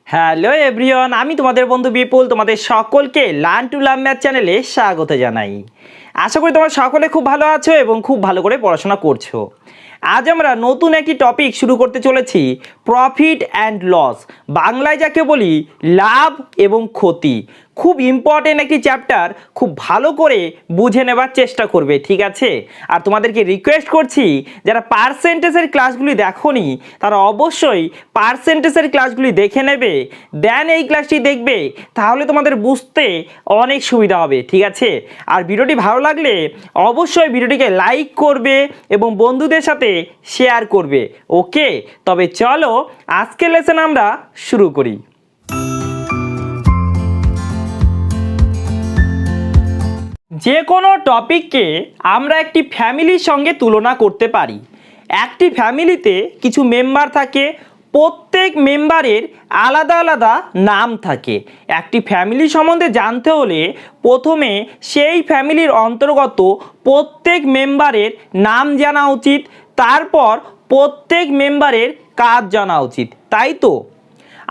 Hello everyone, আমি তোমাদের বন্ধু বিপুল তোমাদের সকলকে লার্ন টু লার্ন ম্যাথ চ্যানেলে স্বাগত জানাই। আশা করি তোমরা সকলে খুব ভালো আছো এবং খুব ভালো করে পড়াশোনা করছো। আজ আমরা নতুন একটি টপিক শুরু করতে চলেছি, প্রফিট অ্যান্ড লস, বাংলায় যাকে বলি লাভ এবং ক্ষতি। খুব ইম্পর্টেন্ট একটি চ্যাপ্টার, খুব ভালো করে বুঝে নেবার চেষ্টা করবে, ঠিক আছে? আর তোমাদেরকে রিকোয়েস্ট করছি, যারা পার্সেন্টেজের ক্লাসগুলি দেখোনি তারা অবশ্যই পার্সেন্টেজের ক্লাসগুলি দেখে নেবে, দেন এই ক্লাসটি দেখবে, তাহলে তোমাদের বুঝতে অনেক সুবিধা হবে, ঠিক আছে? আর ভিডিওটি ভালো লাগলে অবশ্যই ভিডিওটিকে লাইক করবে এবং বন্ধুদের সাথে শেয়ার করবে। ওকে, তবে চলো আজকের লেসন আমরা শুরু করি। যে কোনো টপিককে আমরা একটি ফ্যামিলির সঙ্গে তুলনা করতে পারি। একটি ফ্যামিলিতে কিছু মেম্বার থাকে, প্রত্যেক মেম্বারের আলাদা আলাদা নাম থাকে। একটি ফ্যামিলি সম্বন্ধে জানতে হলে প্রথমে সেই ফ্যামিলির অন্তর্গত প্রত্যেক মেম্বারের নাম জানা উচিত, তারপর প্রত্যেক মেম্বারের কাজ জানা উচিত, তাই তো?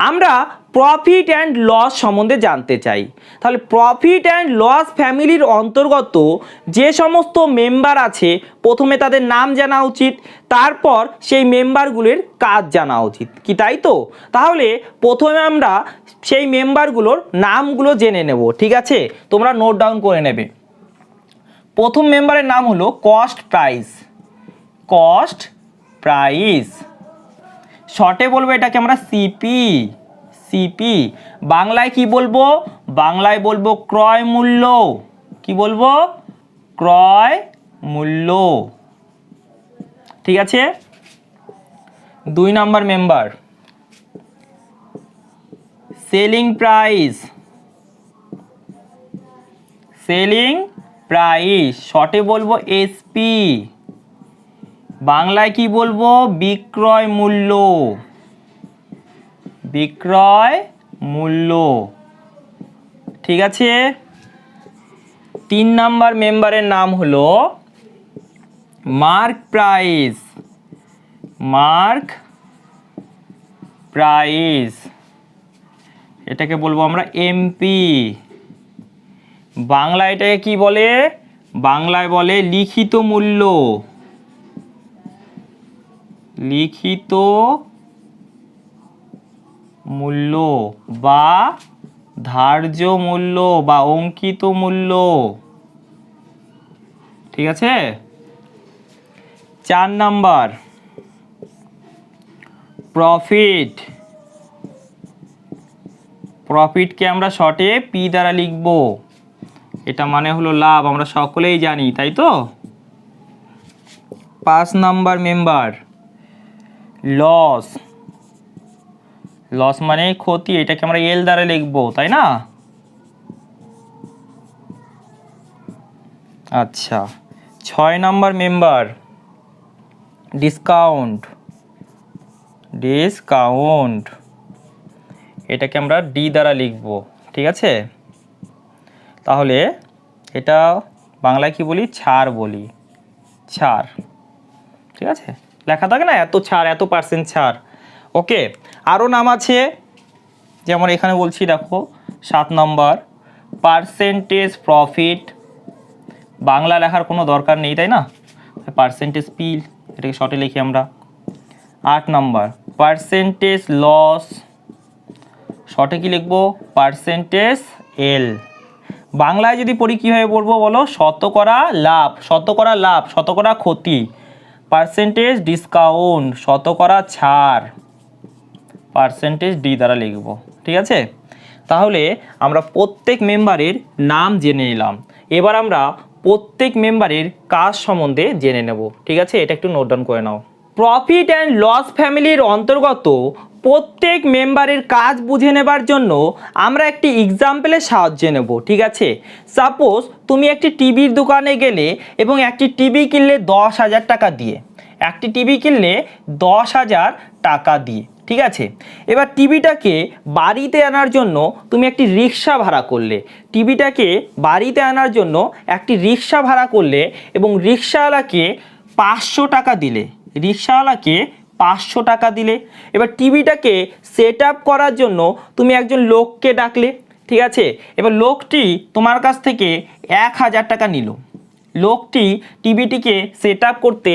আমরা প্রফিট অ্যান্ড লস সম্বন্ধে জানতে চাই। তাহলে প্রফিট অ্যান্ড লস ফ্যামিলির অন্তর্গত যে সমস্ত মেম্বার আছে প্রথমে তাদের নাম জানা উচিত, তারপর সেই মেম্বারগুলির কাজ জানা উচিত, কি তাই তো? তাহলে প্রথমে আমরা সেই মেম্বারগুলোর নামগুলো জেনে নেব, ঠিক আছে? তোমরা নোট ডাউন করে নেবে। প্রথম মেম্বারের নাম হলো কস্ট প্রাইস। কস্ট প্রাইস, শর্টে বলবো এটাকে আমরা সিপি। সিপি বাংলায় কি বলবো? বাংলায় বলবো ক্রয় মূল্য। কি বলবো? ক্রয় মূল্য, ঠিক আছে? 2 number member selling price. Selling price, শর্টে বলবো এসপি। বাংলায় কি বলবো? বিক্রয় মূল্য। বিক্রয় মূল্য, ঠিক আছে? 3 নাম্বার মেম্বারের নাম হলো মার্ক প্রাইস। মার্ক প্রাইস, এটাকে বলবো আমরা এমপি। বাংলায় এটাকে কি বলে? বাংলায় বলে লিখিত মূল্য। লিখিত মূল্য বা ধার্য মূল্য বা অঙ্কিত মূল্য, ঠিক আছে? 4 নাম্বার প্রফিট। প্রফিটকে আমরা শর্টে পি দ্বারা লিখব। এটা মানে হলো লাভ, আমরা সকলেই জানি, তাই তো? 5 নাম্বার মেম্বার লস। লস মানে ক্ষতি, এটাকে আমরা এল দ্বারা লিখবো, তাই না? আচ্ছা, 6 নাম্বার মেম্বার ডিসকাউন্ট। ডিসকাউন্ট, এটাকে আমরা ডি দ্বারা লিখবো, ঠিক আছে? তাহলে এটা বাংলায় কি বলি? ছাড় বলি। ছাড়, ঠিক আছে? লেখা থাকে না এত ছাড়, এত পার্সেন্ট ছাড়। ওকে, আরও নাম আছে, যেমন এখানে বলছি, দেখো 7 নম্বর পার্সেন্টেজ প্রফিট। বাংলা লেখার কোনো দরকার নেই, তাই না? পার্সেন্টেজ পি, এটাকে শর্টে লিখি আমরা। 8 নম্বর পার্সেন্টেজ লস। শর্টে কি লিখবো? পার্সেন্টেজ এল। বাংলায় যদি পড়ি কীভাবে পড়বো বলো? শতকরা লাভ। শতকরা লাভ, শতকরা ক্ষতি। পার্সেন্টেজ ডিসকাউন্ট, শতকরা ছাড়। পার্সেন্টেজ ডি দ্বারা লিখব, ঠিক আছে? তাহলে আমরা প্রত্যেক মেম্বারের নাম জেনে নিলাম। এবার আমরা প্রত্যেক মেম্বারের কাজ সম্বন্ধে জেনে নেব, ঠিক আছে? এটা একটু নোট ডাউন করে নাও। প্রফিট অ্যান্ড লস ফ্যামিলির অন্তর্গত প্রত্যেক মেম্বারের কাজ বুঝে নেবার জন্য আমরা একটি এক্সাম্পলের সাহায্য নেব, ঠিক আছে? সাপোজ তুমি একটি টিভির দোকানে গেলে এবং একটি টিভি কিনলে 10,000 টাকা দিয়ে। একটি টিভি কিনলে 10,000 টাকা দিয়ে, ঠিক আছে? এবার টিভিটাকে বাড়িতে আনার জন্য তুমি একটি রিক্সা ভাড়া করলে। টিভিটাকে বাড়িতে আনার জন্য একটি রিক্সা ভাড়া করলে এবং রিক্সাওয়ালাকে 500 টাকা দিলে। রিক্সাওয়ালাকে 500 টাকা দিলে। এবার টিভিটাকে সেট আপ করার জন্য তুমি একজন লোককে ডাকলে, ঠিক আছে। এবার লোকটি তোমার কাছ থেকে 1000 টাকা নিল, লোকটি টিভিটিকে সেট আপ করতে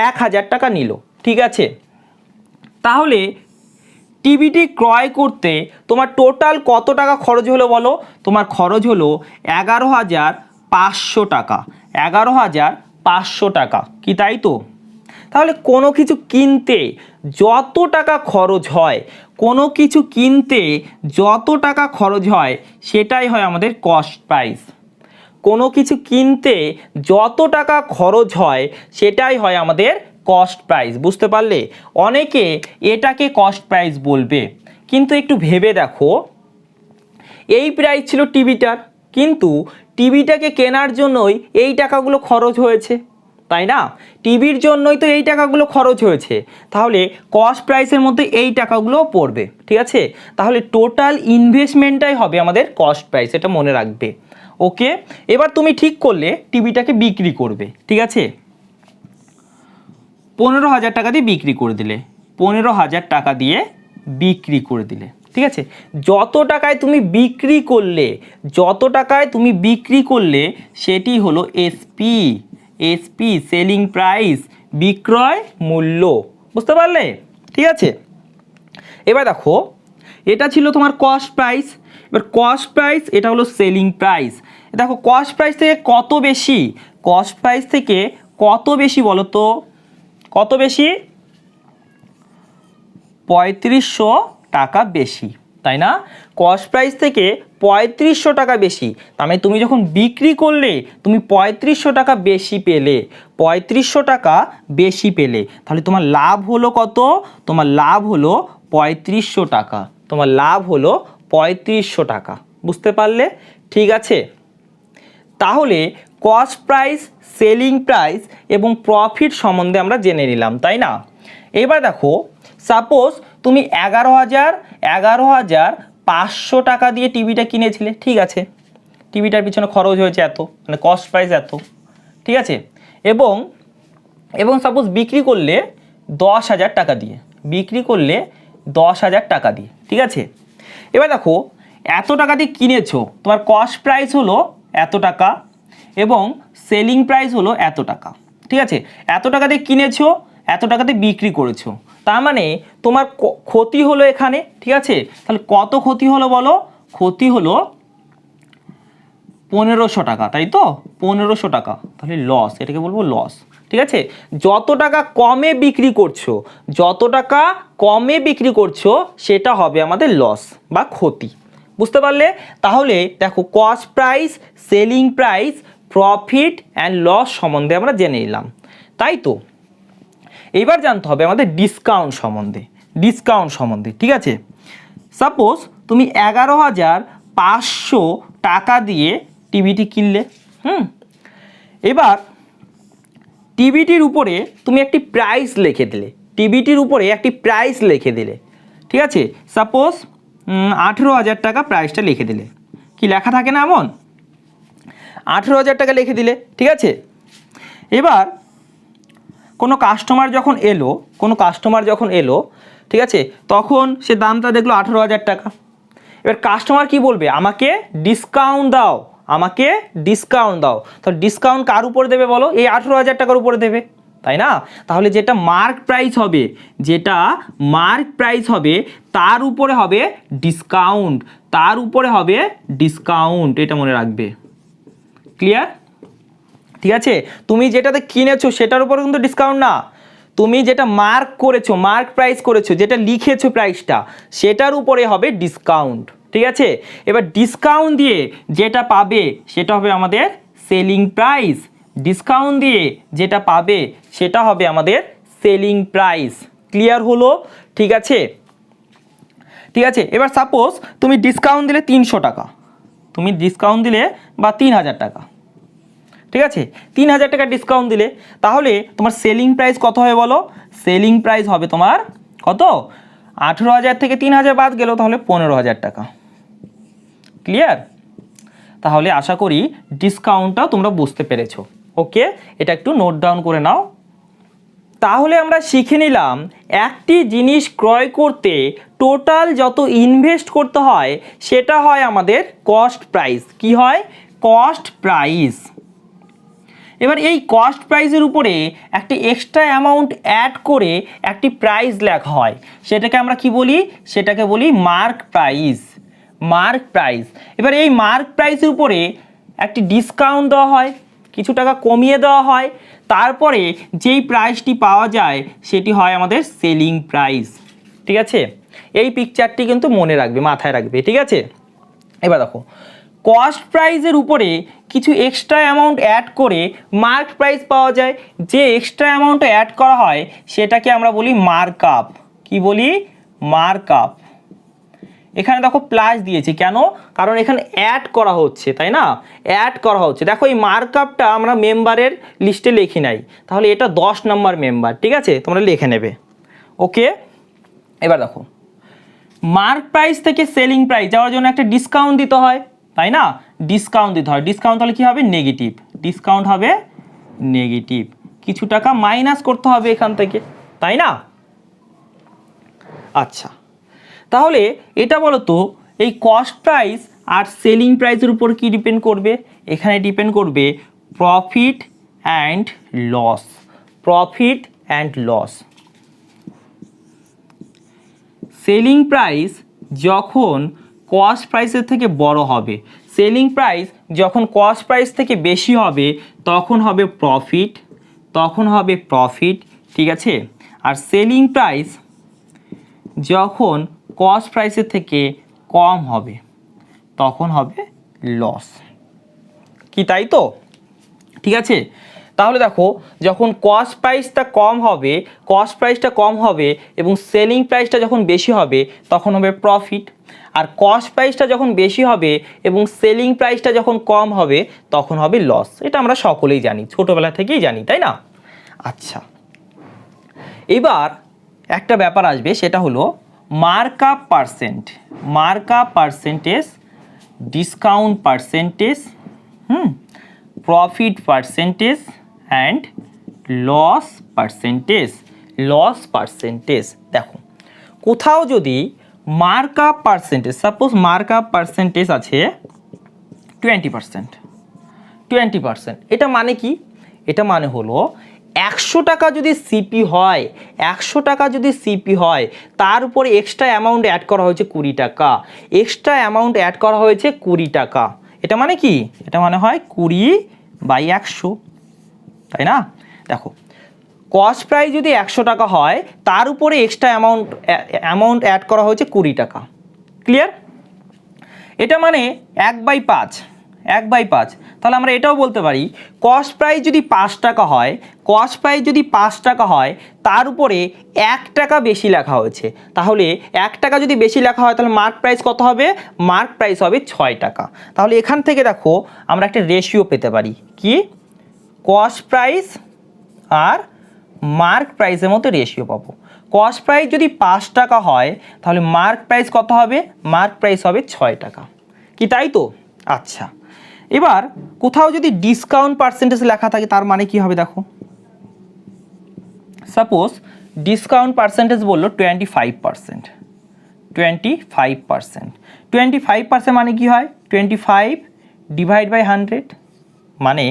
1000 টাকা নিল, ঠিক আছে। তাহলে টিভিটি ক্রয় করতে তোমার টোটাল কত টাকা খরচ হলো বলো? তোমার খরচ হলো 11,500 টাকা, 11,500 টাকা, কি তাই তো? তাহলে কোনো কিছু কিনতে যত টাকা খরচ হয়, কোনো কিছু কিনতে যত টাকা খরচ হয় সেটাই হয় আমাদের কস্ট প্রাইস। কোনো কিছু কিনতে যত টাকা খরচ হয় সেটাই হয় আমাদের কস্ট প্রাইস, বুঝতে পারলে? অনেকে এটাকে কস্ট প্রাইস বলবে, কিন্তু একটু ভেবে দেখো, এই প্রাইস ছিল টিভিটার, কিন্তু টিভিটাকে কেনার জন্যই এই টাকাগুলো খরচ হয়েছে, তাই না? টিভির জন্যই তো এই টাকাগুলো খরচ হয়েছে, তাহলে কস্ট প্রাইসের মধ্যে এই টাকাগুলোও পড়বে, ঠিক আছে। তাহলে টোটাল ইনভেস্টমেন্টটাই হবে আমাদের কস্ট প্রাইস, এটা মনে রাখবে। ওকে, এবার তুমি ঠিক করলে টিভিটাকে বিক্রি করবে, ঠিক আছে। 15,000 টাকা দিয়ে বিক্রি করে দিলে, 15,000 টাকা দিয়ে বিক্রি করে দিলে, ঠিক আছে। যত টাকায় তুমি বিক্রি করলে, যত টাকায় তুমি বিক্রি করলে সেটি হলো এসপি, এসপি সেলিং প্রাইস, বিক্রয় মূল্য, বুঝতে পারলে? ঠিক আছে। এবার দেখো, এটা ছিল তোমার কস্ট প্রাইস, এবার কস্ট প্রাইস এটা হলো সেলিং প্রাইস। দেখো কস্ট প্রাইস থেকে কত বেশি, কস্ট প্রাইস থেকে কত বেশি বলো তো? কত বেশি? 3500 টাকা বেশি, তাই না? কস্ট প্রাইস থেকে 3500 টাকা বেশি, তার মানে তুমি যখন বিক্রি করলে তুমি 3500 টাকা বেশি পেলে, 3500 টাকা বেশি পেলে, তাহলে তোমার লাভ হলো কত? তোমার লাভ হলো 3500 টাকা, তোমার লাভ হলো 3500 টাকা, বুঝতে পারলে? ঠিক আছে। তাহলে কস্ট প্রাইস, সেলিং প্রাইস এবং প্রফিট সম্বন্ধে আমরা জেনে নিলাম, তাই না? এবার দেখো, সাপোজ তুমি 11,500 টাকা দিয়ে টিভিটা কিনেছিলে, ঠিক আছে। টিভিটার পিছনে খরচ হয়েছে এত, মানে কস্ট প্রাইস এত, ঠিক আছে। এবং এবং সাপোজ বিক্রি করলে 10,000 টাকা দিয়ে, বিক্রি করলে 10,000 টাকা দিয়ে, ঠিক আছে। এবার দেখো, এত টাকা দিয়ে কিনেছো, তোমার কস্ট প্রাইস হলো এত টাকা এবং সেলিং প্রাইস হলো এত টাকা, ঠিক আছে। এত টাকা দিয়ে কিনেছো, এত টাকাতে বিক্রি করেছো, তার মানে তোমার ক্ষতি হলো এখানে, ঠিক আছে। তাহলে কত ক্ষতি হলো বলো? ক্ষতি হলো 1500 টাকা, তাই তো? 1500 টাকা, তাহলে লস, এটাকে বলবো লস, ঠিক আছে। যত টাকা কমে বিক্রি করছো, যত টাকা কমে বিক্রি করছো সেটা হবে আমাদের লস বা ক্ষতি, বুঝতে পারলে? তাহলে দেখো, cost price, selling price, profit and loss সম্বন্ধে আমরা জেনে নিলাম, তাই তো? এইবার জানতে হবে আমাদের ডিসকাউন্ট সম্বন্ধে, ডিসকাউন্ট সম্বন্ধে, ঠিক আছে। সাপোজ তুমি 11,500 টাকা দিয়ে টিভিটি কিনলে, এবার টিভিটির উপরে তুমি একটি প্রাইস লিখে দিলে, টিভিটির উপরে একটি প্রাইস লিখে দিলে, ঠিক আছে। সাপোজ 18,000 টাকা প্রাইসটা লিখে দিলে, কি লেখা থাকে না এমন? 18,000 টাকা লিখে দিলে, ঠিক আছে। এবার কোনো কাস্টমার যখন এলো, কোনো কাস্টমার যখন এলো, ঠিক আছে, তখন সে দামটা দেখলো 18,000 টাকা। এবার কাস্টমার কি বলবে? আমাকে ডিসকাউন্ট দাও, আমাকে ডিসকাউন্ট দাও। তো ডিসকাউন্ট কার উপরে দেবে বলো? এই 18,000 টাকার উপরে দেবে, তাই না? তাহলে যেটা মার্ক প্রাইস হবে, যেটা মার্ক প্রাইস হবে তার উপরে হবে ডিসকাউন্ট, তার উপরে হবে ডিসকাউন্ট, এটা মনে রাখবে। ক্লিয়ার? ঠিক আছে। তুমি যেটাতে কিনেছো সেটার উপরে কিন্তু ডিসকাউন্ট না, তুমি যেটা মার্ক করেছো, মার্ক প্রাইস করেছো, যেটা লিখেছো প্রাইসটা, সেটার উপরে হবে ডিসকাউন্ট, ঠিক আছে। এবার ডিসকাউন্ট দিয়ে যেটা পাবে সেটা হবে আমাদের সেলিং প্রাইস, ডিসকাউন্ট দিয়ে যেটা পাবে সেটা হবে আমাদের সেলিং প্রাইস। ক্লিয়ার হলো? ঠিক আছে, ঠিক আছে। এবার সাপোজ তুমি ডিসকাউন্ট দিলে 300 টাকা, তুমি ডিসকাউন্ট দিলে বা 3,000 টাকা, ঠিক আছে। 3,000 টাকা ডিসকাউন্ট দিলে, তাহলে তোমার সেলিং প্রাইস কত হবে বলো? সেলিং প্রাইস হবে তোমার কত? 18,000 থেকে 3,000 বাদ গেল, তাহলে 15,000 টাকা। ক্লিয়ার? তাহলে আশা করি ডিসকাউন্টটাও তোমরা বুঝতে পেরেছো। ওকে, এটা একটু নোট ডাউন করে নাও। তাহলে আমরা শিখে নিলাম একটি জিনিস ক্রয় করতে টোটাল যত ইনভেস্ট করতে হয় সেটা হয় আমাদের কস্ট প্রাইস। কি হয়? Cost price. এবার এই কস্ট প্রাইসের উপরে একটি এক্সট্রা অ্যামাউন্ট অ্যাড করে একটি প্রাইস লেখা হয়, সেটাকে আমরা কি বলি? সেটাকে বলি মার্ক প্রাইস। Mark price. এবার এই মার্ক প্রাইসের উপরে একটি ডিসকাউন্ট দেওয়া হয়, কিছু টাকা কমিয়ে দেওয়া হয়, তারপরে যেই প্রাইসটি পাওয়া যায় সেটি হয় আমাদের সেলিং প্রাইস। ঠিক আছে, এই পিকচারটি কিন্তু মনে রাখবে, মাথায় রাখবে। ঠিক আছে, এবার দেখো কস্ট প্রাইসের উপরে কিছু এক্সট্রা অ্যামাউন্ট অ্যাড করে মার্ক প্রাইস পাওয়া যায়। যে এক্সট্রা অ্যামাউন্ট অ্যাড করা হয় সেটাকে আমরা বলি মার্ক আপ। কি বলি? Mark up. এখানে দেখো প্লাস দিয়েছি কেন? কারণ এখানে অ্যাড করা হচ্ছে, তাই না? অ্যাড করা হচ্ছে। দেখো এই মার্ক আপটা আমরা মেম্বারের লিস্টে লিখি নাই, তাহলে এটা 10 নম্বর মেম্বার। ঠিক আছে, তোমরা লিখে নেবে। ওকে, এবার দেখো মার্ক প্রাইস থেকে সেলিং প্রাইস যাওয়ার জন্য একটা ডিসকাউন্ট দিতে হয়, তাই না? ডিসকাউন্ট দিতে হয়। ডিসকাউন্ট হলে কী হবে? নেগেটিভ। ডিসকাউন্ট হবে নেগেটিভ, কিছু টাকা মাইনাস করতে হবে এখান থেকে, তাই না? আচ্ছা, তাহলে এটা বলো তো এই কস্ট প্রাইস আর সেলিং প্রাইসের উপর কি ডিপেন্ড করবে? এখানে ডিপেন্ড করবে profit and loss. Profit and loss. Selling price যখন কস্ট প্রাইসের থেকে বড় হবে, সেলিং প্রাইস যখন কস্ট প্রাইস থেকে বেশি হবে তখন হবে প্রফিট, তখন হবে প্রফিট। ঠিক আছে, আর সেলিং প্রাইস যখন কস্ট প্রাইসের থেকে কম হবে তখন হবে লস। কি তাই তো? ঠিক আছে, তাহলে দেখো যখন কস্ট প্রাইসটা কম হবে, কস্ট প্রাইসটা কম হবে এবং সেলিং প্রাইসটা যখন বেশি হবে তখন হবে প্রফিট, আর কস্ট প্রাইসটা যখন বেশি হবে এবং সেলিং প্রাইসটা যখন কম হবে তখন হবে লস। এটা আমরা সকলেই জানি, ছোটোবেলা থেকেই জানি, তাই না? আচ্ছা, এবার একটা ব্যাপার আসবে, সেটা হলো mark up percent. Mark up percentage, discount percentage, profit percentage and loss percentage. Loss percentage. দেখো কোথাও যদি mark up percentage, suppose mark up percentage আছে 20%, 20%, এটা মানে কি? এটা মানে হলো 100 টাকা যদি সিপি হয়, 100 টাকা যদি সিপি হয় তার উপরে এক্সট্রা অ্যামাউন্ট অ্যাড করা হয়েছে 20 টাকা। এক্সট্রা অ্যামাউন্ট অ্যাড করা হয়েছে 20 টাকা। এটা মানে কি? এটা মানে হয় 20/100, তাই না? দেখো কস্ট প্রাইস যদি 100 টাকা হয় তার উপরে এক্সট্রা অ্যামাউন্ট অ্যাড করা হয়েছে 20 টাকা। ক্লিয়ার? এটা মানে 1/5, 1/5। তাহলে আমরা এটাও বলতে পারি কস্ট প্রাইস যদি 5 টাকা হয়, কস্ট প্রাইস যদি 5 টাকা হয় তার উপরে 1 টাকা বেশি লেখা হয়েছে, তাহলে 1 টাকা যদি বেশি লেখা হয় তাহলে মার্ক প্রাইস কত হবে? মার্ক প্রাইস হবে 6 টাকা। তাহলে এখান থেকে দেখো আমরা একটা রেশিও পেতে পারি, কি? কস্ট প্রাইস আর মার্ক প্রাইসের মধ্যে রেশিও পাবো। কস্ট প্রাইস যদি 5 টাকা হয় তাহলে মার্ক প্রাইস কত হবে? মার্ক প্রাইস হবে 6 টাকা। কি তাই তো? আচ্ছা, এবার কোথাও যদি ডিসকাউন্ট পার্সেন্টেজ লেখা থাকে তার মানে কি হবে? দেখো সাপোজ ডিসকাউন্ট পার্সেন্টেজ বললো 25%, 25%, 25% মানে কি হয়? 25/100, মানে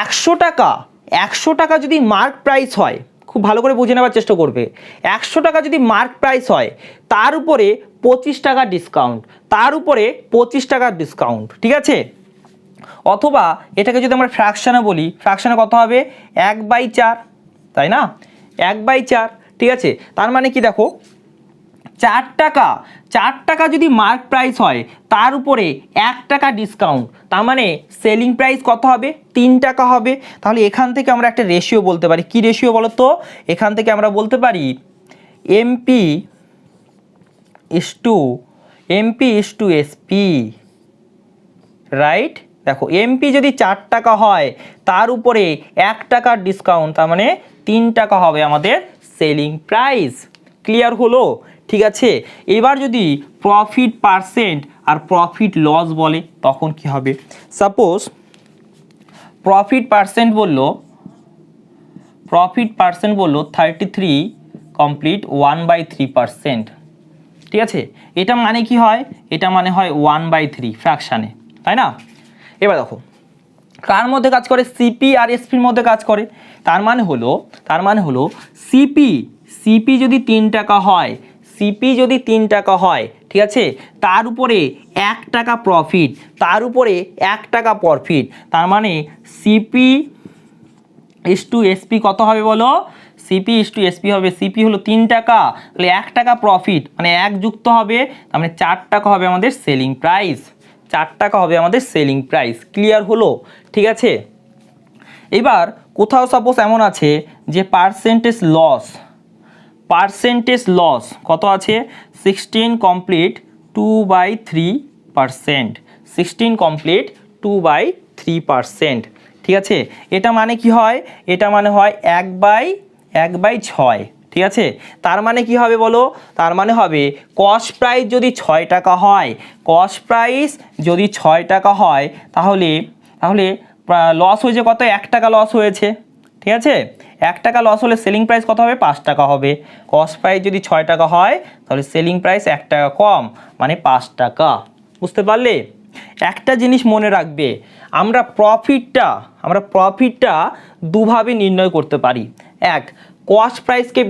100 টাকা, 100 টাকা যদি মার্ক প্রাইস হয়, খুব ভালো করে বুঝে নেওয়ার চেষ্টা করবে, 100 টাকা যদি মার্ক প্রাইস হয় তার উপরে 25 টাকা ডিসকাউন্ট, তার উপরে 25 টাকার ডিসকাউন্ট। ঠিক আছে, অথবা এটাকে যদি আমরা ফ্র্যাকশনে বলি, ফ্র্যাকশনে কত হবে? 1/4, তাই না? 1/4। ঠিক আছে, তার মানে কি? দেখো 4 টাকা, 4 টাকা যদি মার্ক প্রাইস হয় তার উপরে 1 টাকা ডিসকাউন্ট, তার মানে সেলিং প্রাইস কত হবে? 3 টাকা হবে। তাহলে এখান থেকে আমরা একটা রেশিও বলতে পারি। কি রেশিও বলো তো? এখান থেকে আমরা বলতে পারি MP is to SP, right? দেখো এমপি যদি 4 টাকা হয় তার উপরে 1 টাকার ডিসকাউন্ট, তার মানে 3 টাকা হবে আমাদের সেলিং প্রাইস। ক্লিয়ার হলো? ঠিক আছে, এবার যদি প্রফিট পার্সেন্ট আর প্রফিট লস বলে তখন কি হবে? সাপোজ প্রফিট পার্সেন্ট বললো, প্রফিট পার্সেন্ট বললো 33 কমপ্লিট 1/3%। ঠিক আছে, এটা মানে কি হয়, এটা মানে হয় 1/3 ফ্র্যাকশানে, তাই না? এবার দেখো কার মধ্যে কাজ করে, সিপি আর এসপির মধ্যে কাজ করে। তার মানে হলো সিপি যদি 3 টাকা হয়, সিপি যদি 3 টাকা হয়, ঠিক আছে, তার উপরে 1 টাকা প্রফিট, তার উপরে 1 টাকা প্রফিট, তার মানে সিপি ইস টু এসপি কত হবে বলো, সিপি ইস টু এসপি হবে, সিপি হলো 3 টাকা, তাহলে 1 টাকা প্রফিট মানে 1 যুক্ত হবে, তার মানে 4 টাকা হবে আমাদের সেলিং প্রাইস, 4 টাকা হবে আমাদের সেলিং প্রাইস। ক্লিয়ার হলো? ঠিক আছে, এবার কোথাও সাপোজ এমন আছে যে পার্সেন্টেজ লস কত আছে, 16 কমপ্লিট 2/3%, 16 কমপ্লিট 2/3%। ঠিক আছে, এটা মানে কি হয়, এটা মানে হয় 1/6। ঠিক আছে, তার মানে কি হবে বলো, তার মানে হবে কস্ট প্রাইস যদি 6 টাকা হয়, কস্ট প্রাইস যদি 6 টাকা হয়, তাহলে লস হয়েছে কত, 1 টাকা লস হয়েছে। ঠিক আছে, 1 টাকা লস হলে সেলিং প্রাইস কত হবে, 5 টাকা হবে। কস্ট প্রাইস যদি 6 টাকা হয়, তাহলে সেলিং প্রাইস 1 টাকা কম মানে 5 টাকা। বুঝতে পারলে? একটা জিনিস মনে রাখবে, আমরা প্রফিটটা দুভাবে নির্ণয় করতে পারি। এক, কস্ট প্রাইসকে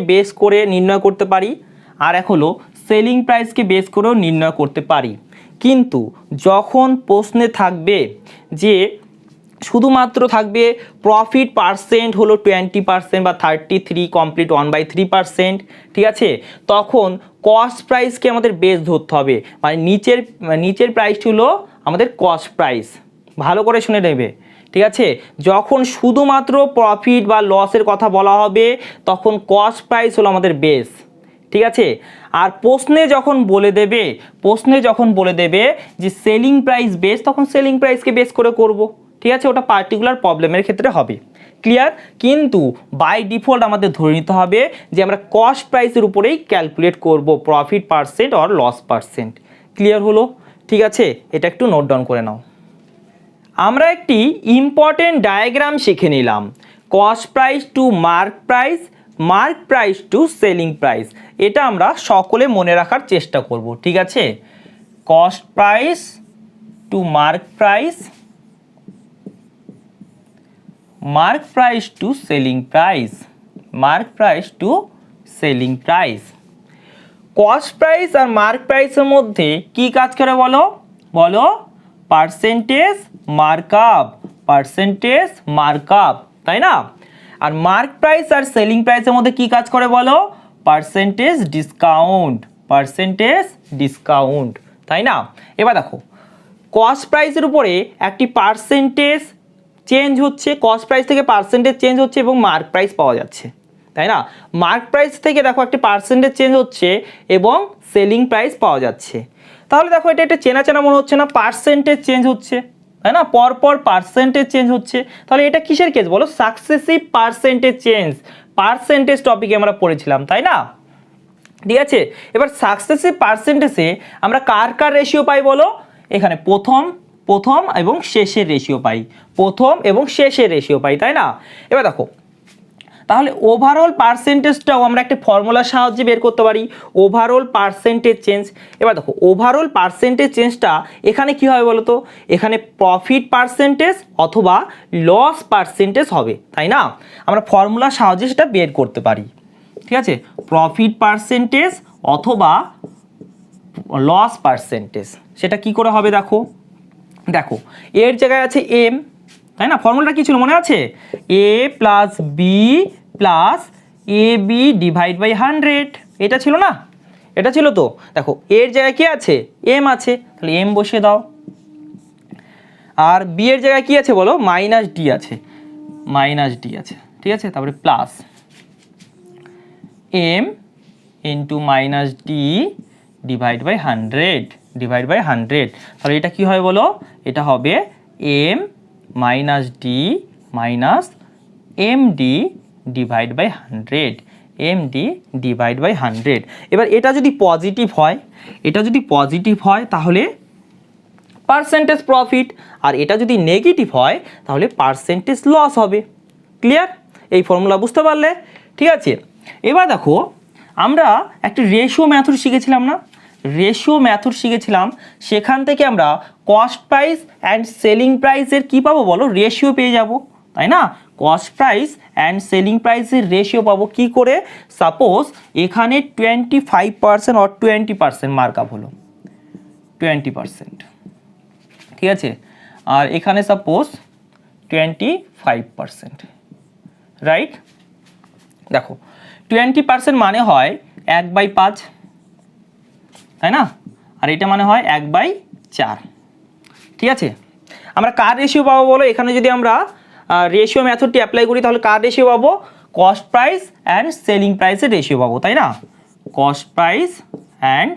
বেস করে নির্ণয় করতে পারি, আর এক হলো সেলিং প্রাইসকে বেস করেও নির্ণয় করতে পারি। কিন্তু যখন প্রশ্নে থাকবে যে শুধুমাত্র থাকবে প্রফিট পার্সেন্ট হলো 20% বা 33 কমপ্লিট 1/3%, ঠিক আছে, তখন কস্ট প্রাইসকে আমাদের বেস ধরতে হবে, মানে নিচের প্রাইসটি হলো আমাদের কস্ট প্রাইস। ভালো করে শুনে নেবে। ঠিক আছে, যখন শুধুমাত্র প্রফিট বা লসের কথা বলা হবে, তখন কস্ট প্রাইস হলো আমাদের বেস। ঠিক আছে, আর প্রশ্নে যখন বলে দেবে যে সেলিং প্রাইস বেস, তখন সেলিং প্রাইসকে বেস করে করব। ঠিক আছে, ওটা পার্টিকুলার প্রবলেমের ক্ষেত্রে হবে। ক্লিয়ার? কিন্তু বাই ডিফল্ট আমাদের ধরে নিতে হবে যে আমরা কস্ট প্রাইসের উপরেই ক্যালকুলেট করব profit percent or loss percent. Clear হলো? ঠিক আছে, এটা একটু নোট ডাউন করে নাও। আমরা একটি ইম্পর্টেন্ট ডায়াগ্রাম শিখে নিলাম, cost price to mark price to selling price. এটা আমরা সকলে মনে রাখার চেষ্টা করব। ঠিক আছে, cost price to mark price to selling price, cost price আর মার্ক প্রাইসের মধ্যে কি কাজ করে বলো, পার্সেন্টেজ মার্কআপ, তাই না? আর মার্ক প্রাইস আর সেলিং প্রাইসের মধ্যে কি কাজ করে বলো, পার্সেন্টেজ ডিসকাউন্ট, তাই না? এবার দেখো কস্ট প্রাইসের উপরে একটি পার্সেন্টেজ চেঞ্জ হচ্ছে, কস্ট প্রাইস থেকে পার্সেন্টেজ চেঞ্জ হচ্ছে এবং মার্ক প্রাইস পাওয়া যাচ্ছে, তাই না? মার্ক প্রাইস থেকে দেখো একটি পার্সেন্টেজ চেঞ্জ হচ্ছে এবং সেলিং প্রাইস পাওয়া যাচ্ছে। তাহলে দেখো এটা একটা চেনা মনে হচ্ছে না, পার্সেন্টেজ চেঞ্জ হচ্ছে, তাই না? পরপর পার্সেন্টেজ চেঞ্জ হচ্ছে, তাহলে এটা কিসের কেস বলো, সাকসেসিভ পার্সেন্টেজ টপিকে আমরা পড়েছিলাম, তাই না? ঠিক আছে, এবার সাকসেসিভ পার্সেন্টেজে আমরা কার রেশিও পাই বলো, এখানে প্রথম এবং শেষের রেশিও পাই, তাই না? এবার দেখো তাহলে ওভারঅল পার্সেন্টেজটাও আমরা একটা ফর্মুলার সাহায্যে বের করতে পারি, ওভারঅল পার্সেন্টেজ চেঞ্জ। এবার দেখো ওভারঅল পার্সেন্টেজ চেঞ্জটা এখানে কি হবে বলো তো, এখানে প্রফিট পার্সেন্টেজ অথবা লস পার্সেন্টেজ হবে, তাই না? আমরা ফর্মুলার সাহায্যে সেটা বের করতে পারি। ঠিক আছে, প্রফিট পার্সেন্টেজ অথবা লস পার্সেন্টেজ, সেটা কি করে হবে দেখো এর জায়গায় আছে এম, তাই না? ফর্মুলাটা কি ছিল মনে আছে, a plus B plus A B divide by 100, এটা ছিল না? এটা ছিল তো। দেখো এর জায়গায় কি আছে, এম আছে, তাহলে এম বসিয়ে দাও। আর বি এর জায়গায় কি আছে বলো, মাইনাস ডি আছে, ঠিক আছে, তারপরে plus M into minus D divide by 100, তাহলে এটা কি হয় বলো, এটা হবে M minus D minus M D divide by 100, এবার এটা যদি পজিটিভ হয় তাহলে পার্সেন্টেজ প্রফিট, আর এটা যদি নেগেটিভ হয় তাহলে পার্সেন্টেজ লস হবে। ক্লিয়ার? এই ফর্মুলা বুঝতে পারলে? ঠিক আছে, এবার দেখো আমরা একটা রেশিও মেথড শিখেছিলাম না, রেশিও মেথড শিখেছিলাম, সেখান থেকে আমরা কস্ট প্রাইস অ্যান্ড সেলিং প্রাইসের কী পাবো বলো? রেশিও পেয়ে যাব, তাই না? কস্ট প্রাইস অ্যান্ড সেলিং প্রাইসের রেশিও পাবো কি করে? সাপোজ এখানে 25% অর 20% মার্কআপ হলো, 20%, ঠিক আছে, আর এখানে সাপোজ 25%, রাইট? দেখো 20% মানে হয় 1/5, তাই না? আর এটা মানে হয় 1/4, ঠিক আছে? আমরা কার রেশিও পাবো বলো? এখানে যদি আমরা রেশিও মেথডটি অ্যাপ্লাই করি তাহলে কার রেশিও পাবো? কস্ট প্রাইস অ্যান্ড সেলিং প্রাইসের রেশিও পাবো, তাই না? কস্ট প্রাইস অ্যান্ড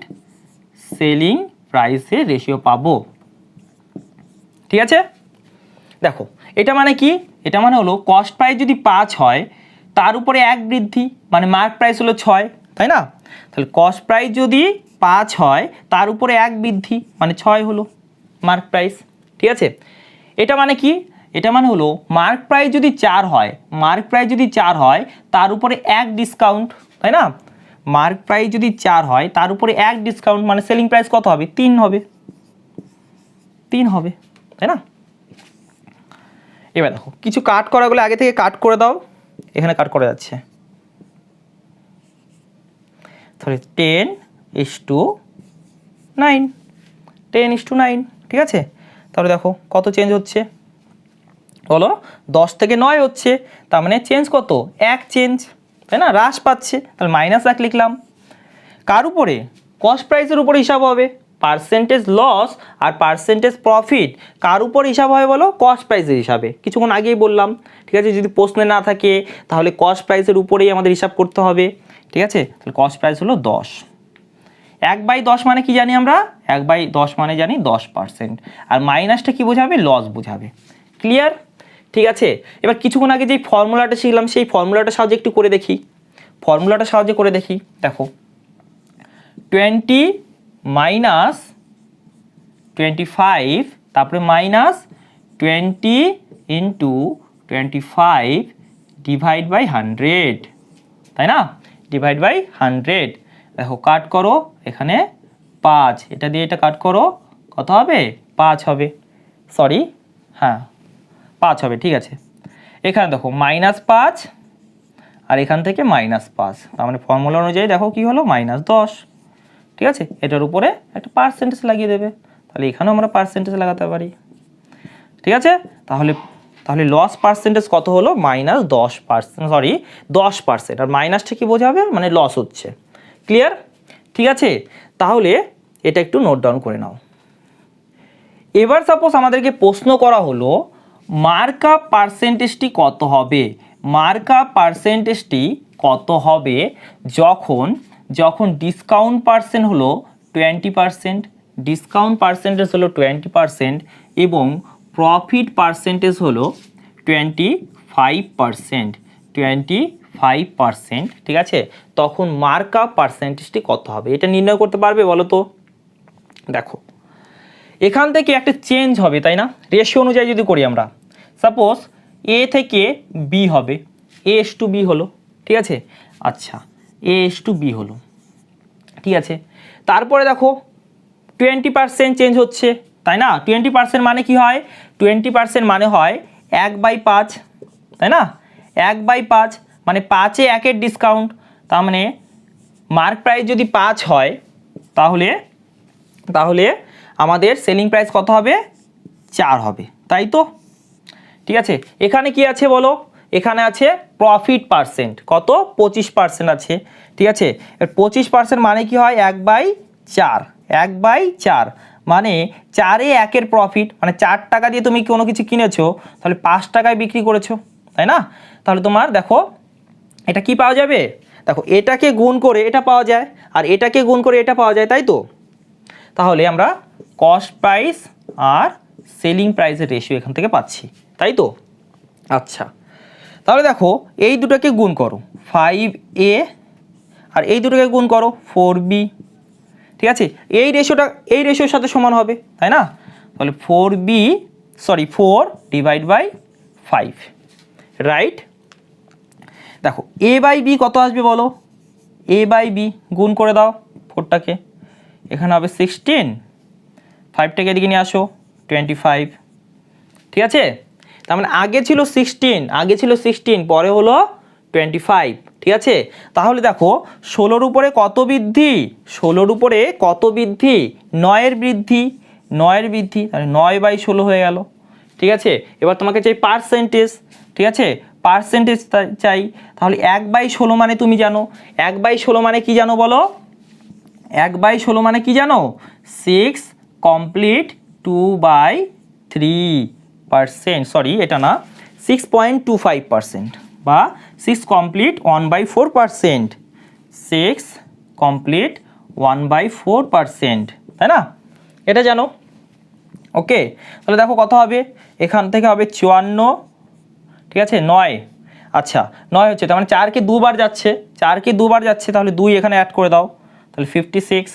সেলিং প্রাইসের রেশিও পাবো, ঠিক আছে? দেখো এটা মানে কি? এটা মানে হলো কস্ট প্রাইস যদি 5 হয় তার উপরে 1 বৃদ্ধি, মানে মার্ক প্রাইস হলো 6, তাই না? তাহলে কস্ট প্রাইস যদি 5 হয় তার উপরে 1 বৃদ্ধি, মানে 6 হলো মার্ক প্রাইস, ঠিক আছে? এটা মানে কি? এটা মানে হলো মার্ক প্রাইস যদি 4 হয়, মার্ক প্রাইস যদি 4 হয় তার উপরে 1 ডিসকাউন্ট, তাই না? মার্ক প্রাইস যদি 4 হয় তার উপরে 1 ডিসকাউন্ট, মানে সেলিং প্রাইস কত হবে? 3 হবে, 3 হবে, তাই না? এবার দেখো কিছু কাট করাগুলো আগে থেকে কাট করে দাও, এখানে কাট করা যাচ্ছে, তাহলে 10:9, 10:9, ঠিক আছে? তাহলে দেখো কত চেঞ্জ হচ্ছে বলো? 10 থেকে 9 হচ্ছে, তার মানে চেঞ্জ কত? 1 চেঞ্জ, তাই না? হ্রাস পাচ্ছে, তাহলে -1 লিখলাম। কার উপরে? কস্ট প্রাইসের উপরে হিসাব হবে। পার্সেন্টেজ লস আর পার্সেন্টেজ প্রফিট কার উপর হিসাব হয় বলো? কস্ট প্রাইসের হিসাবে, কিছুক্ষণ আগেই বললাম, ঠিক আছে? যদি প্রশ্নে না থাকে তাহলে কস্ট প্রাইসের উপরেই আমাদের হিসাব করতে হবে, ঠিক আছে? তাহলে কস্ট প্রাইস হলো 10, 1/10 মানে কি জানি আমরা? 1/10 মানে জানি 10%, আর মাইনাসটা কি বোঝাবে? লস বোঝাবে, ক্লিয়ার? ঠিক আছে, এবার কিছুক্ষণ আগে যেই ফর্মুলাটা শিখলাম সেই ফর্মুলাটা সাহায্যে একটু করে দেখি, ফর্মুলাটা সাহায্যে করে দেখি। দেখো 20 মাইনাস 25 তারপরে মাইনাস 20 ইন্টু 25 ডিভাইড বাই 100, তাই না? ডিভাইড বাই 100, দেখো কাট করো, এখানে 5, এটা দিয়ে এটা কাট করো, কত হবে? 5 হবে, সরি, হ্যাঁ 5 হবে, ঠিক আছে? এখানে দেখো -5 আর এখান থেকে -5, তার মানে ফর্মুলা অনুযায়ী দেখো কি হলো? -10, ঠিক আছে? এটার উপরে একটা পার্সেন্টেজ লাগিয়ে দেবে, তাহলে এখানেও আমরা পার্সেন্টেজ লাগাতে পারি, ঠিক আছে? তাহলে লস পার্সেন্টেজ কত হলো? -10%, সরি 10%, আর মাইনাসটা কি বোঝাবে? মানে লস হচ্ছে, ক্লিয়ার? ঠিক আছে, তাহলে এটা একটু নোট ডাউন করে নাও। এবার সাপোজ আমাদেরকে প্রশ্ন করা হলো মার্কআপ পার্সেন্টেজটি কত হবে? মার্কআপ পার্সেন্টেজটি কত হবে যখন ডিসকাউন্ট পার্সেন্ট হলো 20%, ডিসকাউন্ট পার্সেন্টেজ হলো 20% এবং প্রফিট পার্সেন্টেজ হলো 25%, 25%, ঠিক আছে? তখন মার্কআপ পার্সেন্টেজটি কত হবে? এটা নির্ণয় করতে পারবে বলো তো? দেখো এখান থেকে একটা চেঞ্জ হবে, তাই না? রেশিও অনুযায়ী যদি করি আমরা, সাপোজ এ থেকে বি হবে, A/B হলো, ঠিক আছে? আচ্ছা A/B হলো, ঠিক আছে? তারপরে দেখো 20% চেঞ্জ হচ্ছে, তাই না? 20% মানে কি হয়? 20% মানে হয় 1/5, তাই না? 1/5 মানে 5-এ 1-এর ডিসকাউন্ট, তার মানে মার্ক প্রাইস যদি 5 হয় তাহলে আমাদের সেলিং প্রাইস কত হবে? 4 হবে, তাই তো? ঠিক আছে, এখানে কি আছে বলো? এখানে আছে প্রফিট পার্সেন্ট, কত? 25% আছে, ঠিক আছে? এর 25% মানে কি হয়? 1/4, 1/4 মানে 4-এ 1-এর প্রফিট, মানে 4 টাকা দিয়ে তুমি কোনো কিছু কিনেছো তাহলে 5 টাকায় বিক্রি করেছো, তাই না? তাহলে তোমার দেখো এটা কি পাওয়া যাবে? দেখো এটাকে গুণ করে এটা পাওয়া যায় আর এটাকে গুণ করে এটা পাওয়া যায়, তাই তো? তাহলে আমরা কস্ট প্রাইস আর সেলিং প্রাইসের রেশিও এখান থেকে পাচ্ছি, তাই তো? আচ্ছা তাহলে দেখো এই দুটোকে গুণ করো 5A আর এই দুটোকে গুণ করো 4B, ঠিক আছে? এই রেশিওর সাথে সমান হবে, তাই না? তাহলে 4 ডিভাইড বাই 5, রাইট? দেখো এ বাই বি কত আসবে বলো, এ বাই বি গুণ করে দাও 4টাকে, এখানে হবে 16, 5টাকে এদিকে নিয়ে আসো 25, ঠিক আছে। তার মানে আগে ছিল 16, পরে হলো 25, ঠিক আছে। তাহলে দেখো 16-র উপরে কত বৃদ্ধি, 16-র উপরে কত বৃদ্ধি, 9-এর বৃদ্ধি, 9-এর বৃদ্ধি, তাহলে 9/16 হয়ে গেল, ঠিক আছে। এবার তোমাকে চাই পার্সেন্টেজ, ঠিক আছে, পার্সেন্টেজ চাই। তাহলে 1/16 মানে তুমি জানো, 1/16 মানে কি জানো বলো, 1/16 মানে কি জানো, 6 কমপ্লিট 2/3%, সরি এটা না, 6.25% বা 6 কমপ্লিট 1/4%, 6 কমপ্লিট 1/4%, তাই না, এটা জানো। ওকে, তাহলে দেখো কত হবে, এখান থেকে হবে 54, ঠিক আছে, 9, আচ্ছা 9 হচ্ছে, তার মানে 4কে 2বার যাচ্ছে, 4কে 2বার যাচ্ছে, তাহলে 2 এখানে অ্যাড করে দাও, তাহলে 56,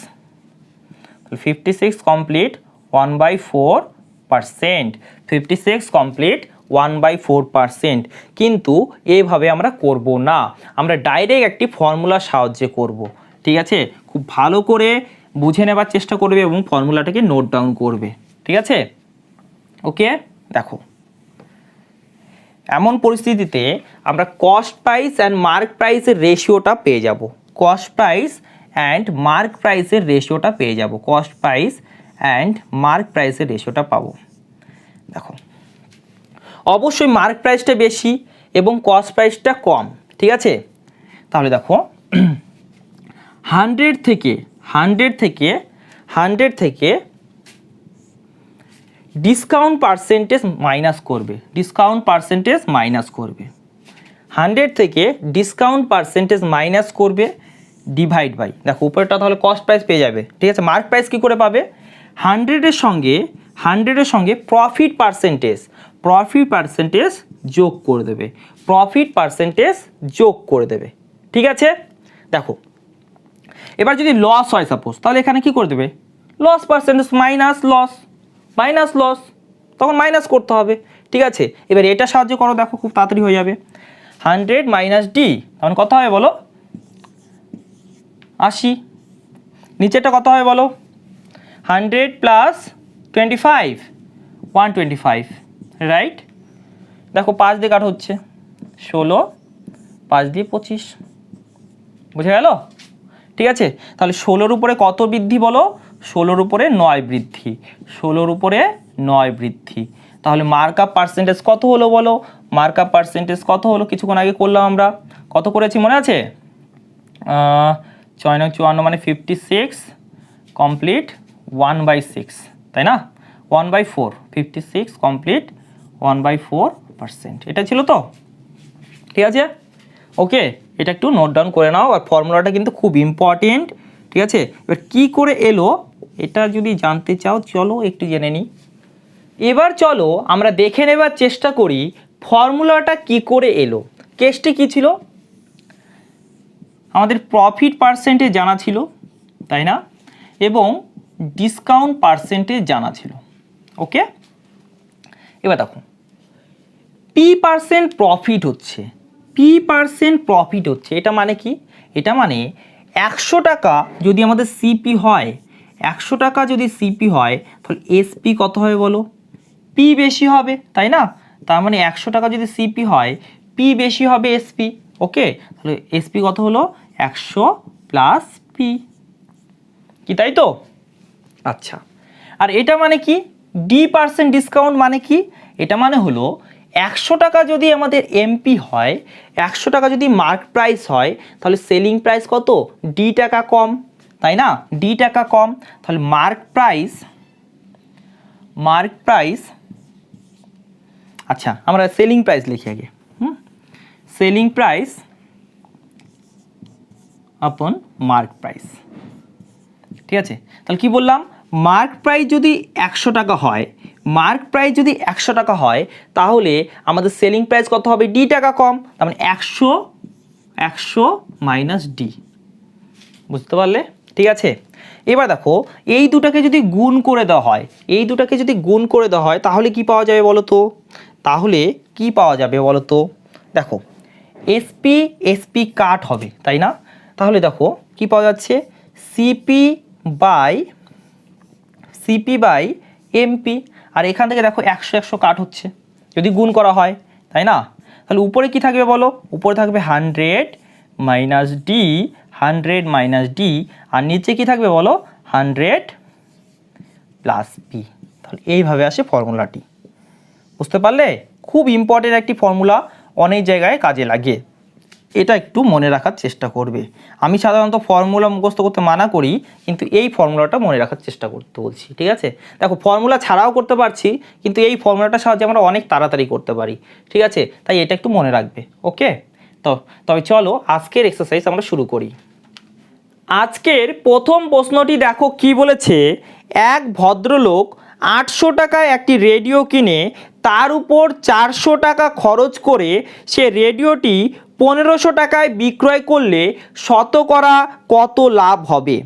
তাহলে 56 কমপ্লিট 1/4%, 56 কমপ্লিট 1/4%। কিন্তু এইভাবে আমরা করব না, আমরা ডাইরেক্ট একটি ফর্মুলার সাহায্যে করব, ঠিক আছে। খুব ভালো করে বুঝে নেবার চেষ্টা করবে এবং ফর্মুলাটাকে নোট ডাউন করবে, ঠিক আছে। ওকে, দেখো এমন পরিস্থিতিতে আমরা কস্ট প্রাইস অ্যান্ড মার্ক প্রাইসের রেশিওটা পেয়ে যাব, কস্ট প্রাইস অ্যান্ড মার্ক প্রাইসের রেশিওটা পেয়ে যাব, কস্ট প্রাইস অ্যান্ড মার্ক প্রাইসের রেশিওটা পাবো। দেখো অবশ্যই মার্ক প্রাইসটা বেশি এবং কস্ট প্রাইসটা কম, ঠিক আছে। তাহলে দেখো 100 থেকে ডিসকাউন্ট পার্সেন্টেজ মাইনাস করবে, ডিসকাউন্ট পার্সেন্টেজ মাইনাস করবে, 100 থেকে ডিসকাউন্ট পার্সেন্টেজ মাইনাস করবে, ডিভাইড বাই, দেখো উপরেটা তাহলে কস্ট প্রাইস পেয়ে যাবে, ঠিক আছে। মার্ক প্রাইস কী করে পাবে, 100-এর সঙ্গে প্রফিট পার্সেন্টেজ যোগ করে দেবে, প্রফিট পার্সেন্টেজ যোগ করে দেবে, ঠিক আছে। দেখো এবার যদি লস হয় সাপোজ, তাহলে এখানে কি করে দেবে, লস পার্সেন্টেজ মাইনাস লস, তখন মাইনাস করতে হবে, ঠিক আছে। এবার এটা সাহায্য করো, দেখো খুব তাড়াতাড়ি হয়ে যাবে, 100 মাইনাস ডি, তখন কত হবে বলো, 80, নিচেরটা কত হবে বলো, 100 প্লাস 25, 125, রাইট। দেখো 5 দিয়ে কাট হচ্ছে, 16, 5 দিয়ে 25, বুঝে গেল, ঠিক আছে। তাহলে 16-র উপরে কত বৃদ্ধি বলো, 16-র উপরে 9 বৃদ্ধি, 16-র উপরে 9 বৃদ্ধি। তাহলে মার্ক আপ পার্সেন্টেজ কত হলো বলো, মার্ক আপ পার্সেন্টেজ কত হলো, কিছুক্ষণ আগে করলাম আমরা, কত করেছি মনে আছে, 54 মানে 56 কমপ্লিট 1/6, তাই না, 1/4, 56 কমপ্লিট 1/4%, এটা ছিল তো, ঠিক আছে। ওকে, এটা একটু নোট ডাউন করে নাও, আর ফর্মুলাটা কিন্তু খুব ইম্পর্টেন্ট, ঠিক আছে। এবার কী করে এলো এটা যদি জানতে চাও চলো একটু জেনে নিই। এবার চলো আমরা দেখে নেবার চেষ্টা করি ফর্মুলাটা কি করে এলো। কেসটি কী ছিল, আমাদের প্রফিট পার্সেন্টেজ জানা ছিল, তাই না, এবং ডিসকাউন্ট পার্সেন্টেজ জানা ছিল। ওকে, এবার দেখো P% প্রফিট হচ্ছে, P% হচ্ছে, এটা মানে কি, এটা মানে 100 টাকা যদি আমাদের সিপি হয়, 100 টাকা যদি সিপি হয়, তাহলে এসপি কত হবে বলো, পি বেশি হবে, তাই না। তার মানে 100 টাকা যদি সিপি হয়, পি বেশি হবে এসপি। ওকে, তাহলে এসপি কত হলো, 100 প্লাস পি, কি তাই তো। আচ্ছা, আর এটা মানে কি, D% ডিসকাউন্ট মানে কি, এটা মানে হলো 100 টাকা যদি আমাদের এমপি হয়, 100 টাকা যদি মার্ক প্রাইস হয়, তাহলে সেলিং প্রাইস কত, ডি টাকা কম, তাই না, ডি টাকা কম। তাহলে মার্ক প্রাইস, আচ্ছা আমরা সেলিং প্রাইস লিখি আগে, সেলিং প্রাইস আপন মার্ক প্রাইস, ঠিক আছে। তাহলে কি বললাম, মার্ক প্রাইস যদি 100 টাকা হয়, মার্ক প্রাইস যদি 100 টাকা হয়, তাহলে আমাদের সেলিং প্রাইস কত হবে, ডি টাকা কম, তার মানে 100 মাইনাস ডি, বুঝতে পারলে, ঠিক আছে। এবার দেখো এই দুটাকে যদি গুণ করে দেওয়া হয়, এই দুটাকে যদি গুণ করে দেওয়া হয়, তাহলে কি পাওয়া যাবে বলো তো, তাহলে কি পাওয়া যাবে বলো তো। দেখো এসপি এসপি কাট হবে, তাই না? তাহলে দেখো কি পাওয়া যাচ্ছে, সিপি বাই এমপি। আর এখান থেকে দেখো 100 100 কাট হচ্ছে যদি গুণ করা হয়, তাই না? তাহলে উপরে কি থাকবে বলো, উপরে থাকবে 100 মাইনাস ডি, 100 মাইনাস ডি, আর নিচে কি থাকবে বলো, 100 প্লাস পি। তাহলে এইভাবে আসে ফর্মুলাটি, বুঝতে পারলে? খুব ইম্পর্টেন্ট একটি ফর্মুলা, অনেক জায়গায় কাজে লাগে, এটা একটু মনে রাখার চেষ্টা করবে। আমি সাধারণত ফর্মুলা মুখস্থ করতে মানা করি, কিন্তু এই ফর্মুলাটা মনে রাখার চেষ্টা করতে বলছি, ঠিক আছে? দেখো ফর্মুলা ছাড়াও করতে পারছি, কিন্তু এই ফর্মুলাটার সাহায্যে আমরা অনেক তাড়াতাড়ি করতে পারি, ঠিক আছে? তাই এটা একটু মনে রাখবে, ওকে? তবে চলো আজকের এক্সারসাইজ আমরা শুরু করি। আজকের প্রথম প্রশ্নটি দেখো কি বলেছে, এক ভদ্রলোক 800 টাকায় একটি রেডিও কিনে তার উপর 400 টাকা খরচ করে সে রেডিওটি 1500 টাকায় বিক্রয় করলে শতকরা কত লাভ হবে?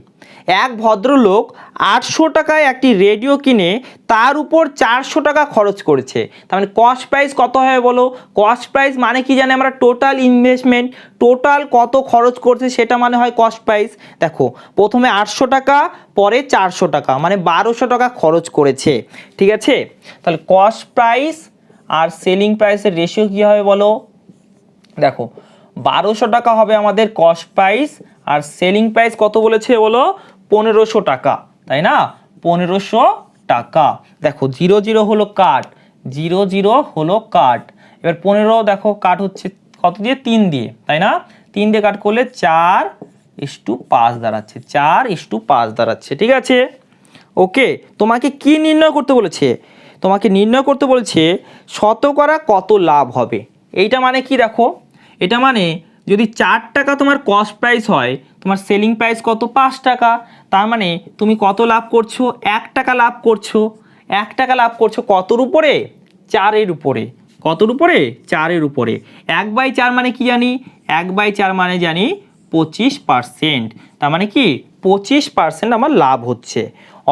এক ভদ্রলোক 800 টাকায় একটি রেডিও কিনে তার উপর 400 টাকা খরচ করেছে, তার মানে কস্ট প্রাইস কত হবে বলো? কস্ট প্রাইস মানে কি জানি আমরা, টোটাল ইনভেস্টমেন্ট, টোটাল কত খরচ করছে সেটা মানে হয় কস্ট প্রাইস। দেখো প্রথমে 800 টাকা, পরে 400 টাকা, মানে 1200 টাকা খরচ করেছে, ঠিক আছে? তাহলে কস্ট প্রাইস আর সেলিং প্রাইসের রেশিও কী হবে বলো? দেখো 1200 টাকা হবে আমাদের কস্ট প্রাইস, আর সেলিং প্রাইস কত বলেছে বলো? 1500 টাকা, তাই না? 1500 টাকা। দেখো 0 0 হলো কাট, 0 0 হলো কাট। এবার 15 দেখো কাট হচ্ছে কত দিয়ে? 3 দিয়ে, তাই না? 3 দিয়ে কাট করলে 4:5 দাঁড়াচ্ছে, 4:5 দাঁড়াচ্ছে, ঠিক আছে? ওকে, তোমাকে কি নির্ণয় করতে বলেছে? তোমাকে নির্ণয় করতে বলেছে শতকরা কত লাভ হবে। এইটা মানে কি দেখো, এটা মানে যদি 4 টাকা তোমার কস্ট প্রাইস হয়, তোমার সেলিং প্রাইস কত? 5 টাকা। তার মানে তুমি কত লাভ করছো? 1 টাকা লাভ করছো। 1 টাকা লাভ করছো কতর উপরে? 4-এর উপরে। কতর উপরে? 4-এর উপরে। 1/4 মানে কি জানি? 1/4 মানে জানি 25%। তার মানে কি 25% আমার লাভ হচ্ছে।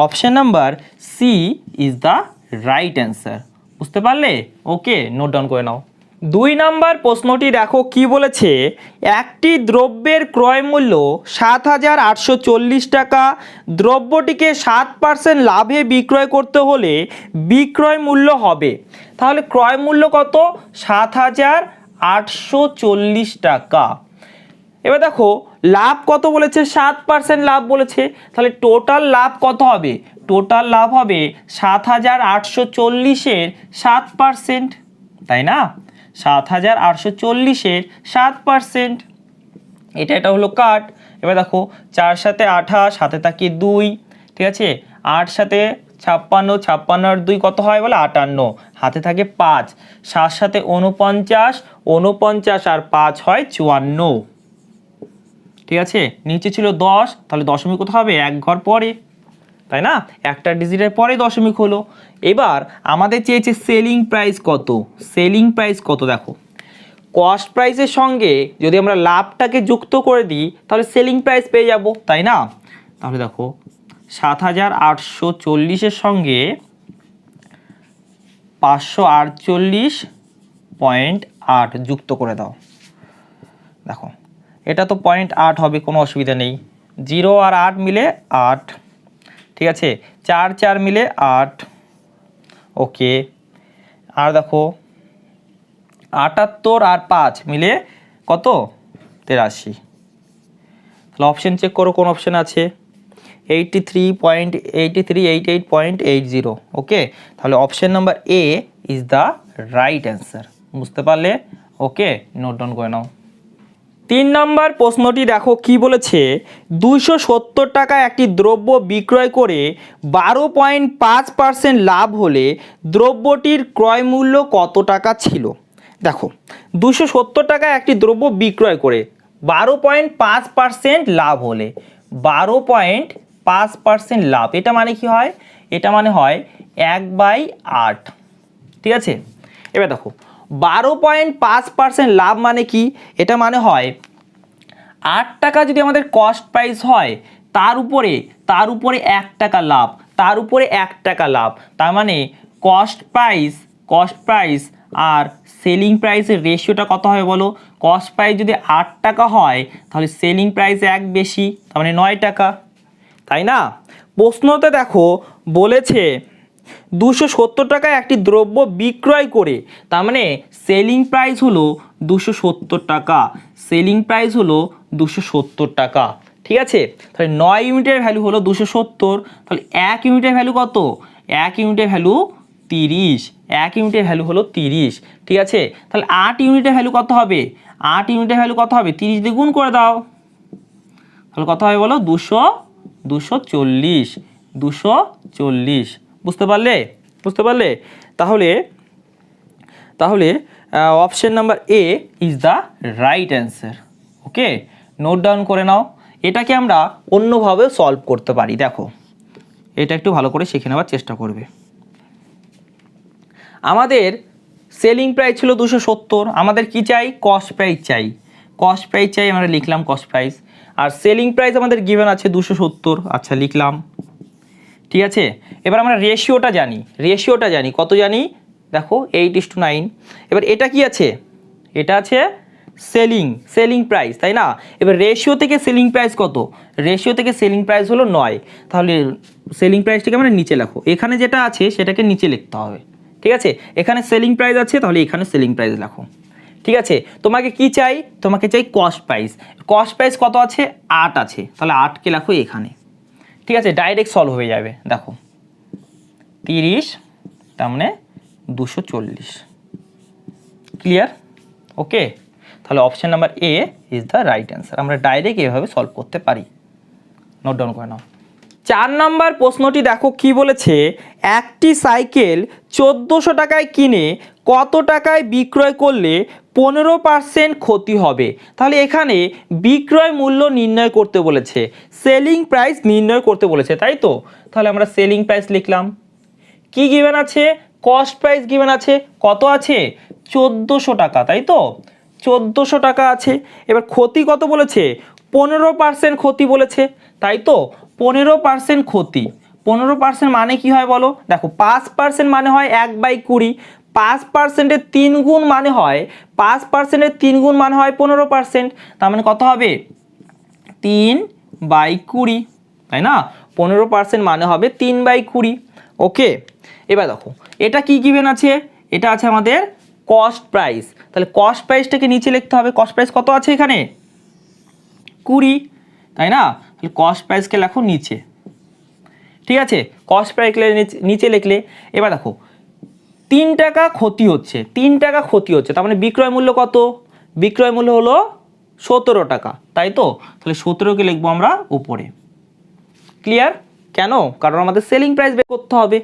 Option number C is the right answer. বুঝতে পারলে? ওকে, নোট ডাউন করে নাও। 2 নাম্বার প্রশ্নটি দেখো কি বলেছে, একটি দ্রব্যের ক্রয় মূল্য 7,840 টাকা, দ্রব্যটিকে 7% লাভে বিক্রয় করতে হলে বিক্রয় মূল্য হবে। তাহলে ক্রয় মূল্য কত? 7,840 টাকা। এবার দেখো লাভ কত বলেছে? 7% লাভ বলেছে, তাহলে টোটাল লাভ কত হবে? টোটাল লাভ হবে 7,840-এর 7%, তাই না? 7,840-এর 7%, এটা হলো কাট। এবার দেখো 4 সাথে 28, হাতে থাকে 2, ঠিক আছে? 8 সাথে 56, 56 আর 2 কত হয় বলে? 58, হাতে থাকে 5। 7 সাথে 49, 49 আর 5 হয় 54, ঠিক আছে? নিচে ছিল 10, তাহলে দশমিক কোথায় হবে? 1 ঘর পরে, তাই না? একটা ডিজিটের পরে দশমিক হলো। এবার আমাদের চেয়েছে সেলিং প্রাইস কত। সেলিং প্রাইস কত দেখো, কস্ট প্রাইসের সঙ্গে যদি আমরা লাভটাকে যুক্ত করে দিই তাহলে সেলিং প্রাইস পেয়ে যাব, তাই না? তাহলে দেখো 7,840-এর সঙ্গে 548.8 যুক্ত করে দাও। দেখো এটা তো 0.8 হবে, কোনো অসুবিধা নেই। 0 আর 8 মিলে 8, ঠিক আছে? 4 4 মিলে 8, ওকে। আর দেখো 78 আর 5 মিলে কত? 83। তাহলে অপশন চেক করো কোন অপশন আছে? 83.83, 88.80, ওকে। তাহলে option number A is the right answer. বুঝতে পারলে? ওকে, নোট ডাউন করে নাও। 3 নম্বর প্রশ্নটি দেখো কি বলেছে, 270 টাকা একটি দ্রব্য বিক্রয় করে 12.5% লাভ হলে দ্রব্যটির ক্রয় মূল্য কত টাকা ছিল? দেখো 270 টাকা একটি দ্রব্য বিক্রয় করে 12.5% লাভ হলে, 12.5% লাভ, এটা মানে কি হয়? এটা মানে হয় 1/8, ঠিক আছে? এবার দেখো 12.5% লাভ মানে কি? এটা মানে হয় 8 টাকা যদি আমাদের কস্ট প্রাইস হয়, তার উপরে 1 টাকা লাভ, তার উপরে 1 টাকা লাভ, তার মানে কস্ট প্রাইস কস্ট প্রাইস আর সেলিং প্রাইসের রেশিওটা কত হবে বলো? কস্ট প্রাইস যদি 8 টাকা হয় তাহলে সেলিং প্রাইস 1 বেশি, তার মানে 9 টাকা, তাই না? প্রশ্নতে দেখো বলেছে 270 টাকায় একটি দ্রব্য বিক্রয় করে, তার মানে সেলিং প্রাইস হলো 270 টাকা, সেলিং প্রাইস হলো 270 টাকা, ঠিক আছে? তাহলে 9 ইউনিটের ভ্যালু হলো 270, তাহলে 1 ইউনিটের ভ্যালু কত? 1 ইউনিটের ভ্যালু 30, 1 ইউনিটের ভ্যালু হলো 30, ঠিক আছে? তাহলে 8 ইউনিটের ভ্যালু কত হবে? 8 ইউনিটের ভ্যালু কত হবে? 30 দিয়ে গুণ করে দাও, তাহলে কত হবে বলো? 240, 240, বুঝতে পারলে? বুঝতে পারলে? তাহলে তাহলে option number A is the right answer. Okay, note down করে নাও। এটাকে আমরা অন্যভাবে সলভ করতে পারি। দেখো, এটা একটু ভালো করে শিখে নেওয়ার চেষ্টা করবে। আমাদের সেলিং প্রাইস ছিল 270, আমাদের কি চাই? কস্ট প্রাইস চাই, কস্ট প্রাইস চাই, আমরা লিখলাম কস্ট প্রাইস। আর সেলিং প্রাইস আমাদের গিভেন আছে 270, আচ্ছা লিখলাম, ঠিক আছে? এবার আমরা রেশিওটা জানি, রেশিওটা জানি, কত জানি? দেখো 8:9। এবার এটা কি আছে? এটা আছে সেলিং প্রাইস, তাই না? এবার রেশিও থেকে সেলিং প্রাইস কত? রেশিও থেকে সেলিং প্রাইস হলো 9, তাহলে সেলিং প্রাইসটাকে আমরা নিচে লেখো, এখানে যেটা আছে সেটাকে নিচে লিখতে হবে, ঠিক আছে? এখানে সেলিং প্রাইস আছে, তাহলে এখানে সেলিং প্রাইস লেখো, ঠিক আছে? তোমাকে কি চাই? তোমাকে চাই কস্ট প্রাইস। কস্ট প্রাইস কত আছে? 8 আছে, তাহলে 8কে লেখো এখানে, ঠিক আছে? ডাইরেক্ট সলভ হয়ে যাবে। দেখো 30, তার মানে 240, ক্লিয়ার? ওকে, তাহলে option number A is the right answer. আমরা ডাইরেক্ট এভাবে সলভ করতে পারি। নোট ডাউন করে নাও। 4 নম্বর প্রশ্নটি দেখো কি বলেছে, একটি সাইকেল 1400 টাকায় কিনে কত টাকায় বিক্রয় করলে 15% ক্ষতি হবে? তাহলে এখানে বিক্রয় মূল্য নির্ণয় করতে বলেছে, সেলিং প্রাইস নির্ণয় করতে বলেছে, তাই তো? তাহলে আমরা সেলিং প্রাইস লিখলাম। কি গিভেন আছে? কস্ট প্রাইস গিভেন আছে, কত আছে? 1400 টাকা, তাই তো? 1400 টাকা আছে। এবার ক্ষতি কত বলেছে? 15% ক্ষতি বলেছে, তাই তো? 15% ক্ষতি, 15% মানে কি হয় বলো? দেখো 5% মানে হয় 1/20, 5%-এর 3 গুণ মানে হয় 5%-এর 3 গুণ মানে হয় 15%, তার মানে কত হবে? 3/20, তাই না? 15% মানে হবে 3/20। ওকে, এবার দেখো এটা কি গিভেন আছে? এটা আছে আমাদের কস্ট প্রাইস, তাহলে কস্ট প্রাইসটাকে নিচে লিখতে হবে। কস্ট প্রাইস কত আছে এখানে? 20, তাই না? তাহলে কস্ট প্রাইসকে লেখো নিচে, ঠিক আছে? কস্ট প্রাইস নিচে লিখলে, এবার দেখো 3 টাকা ক্ষতি হচ্ছে, 3 টাকা ক্ষতি হচ্ছে, তার মানে বিক্রয় মূল্য কত? বিক্রয় মূল্য হলো 17 টাকা, তাই তো? তাহলে 17কে লিখবো আমরা উপরে, ক্লিয়ার? কেন? কারণ আমাদের সেলিং প্রাইস বের করতে হবে,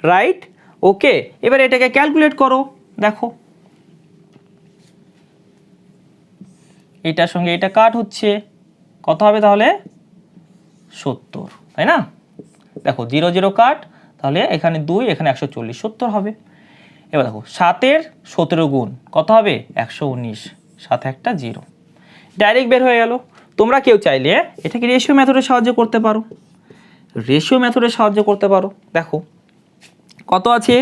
রাইট? ওকে, এবার এটাকে ক্যালকুলেট করো। দেখো এটার সঙ্গে এটা কাট হচ্ছে, কত হবে তাহলে? 70, তাই না? দেখো 0 0 কাট, তাহলে এখানে 2, এখানে 140, 70 হবে। এবার দেখো 7-এর 17 গুণ কত হবে? 119, সাথে একটা 0, ডাইরেক্ট বের হয়ে গেল। তোমরা কেউ চাইলে এটাকে রেশিও মেথডে সাহায্য করতে পারো, রেশিও মেথডে সাহায্য করতে পারো। দেখো কত আছে?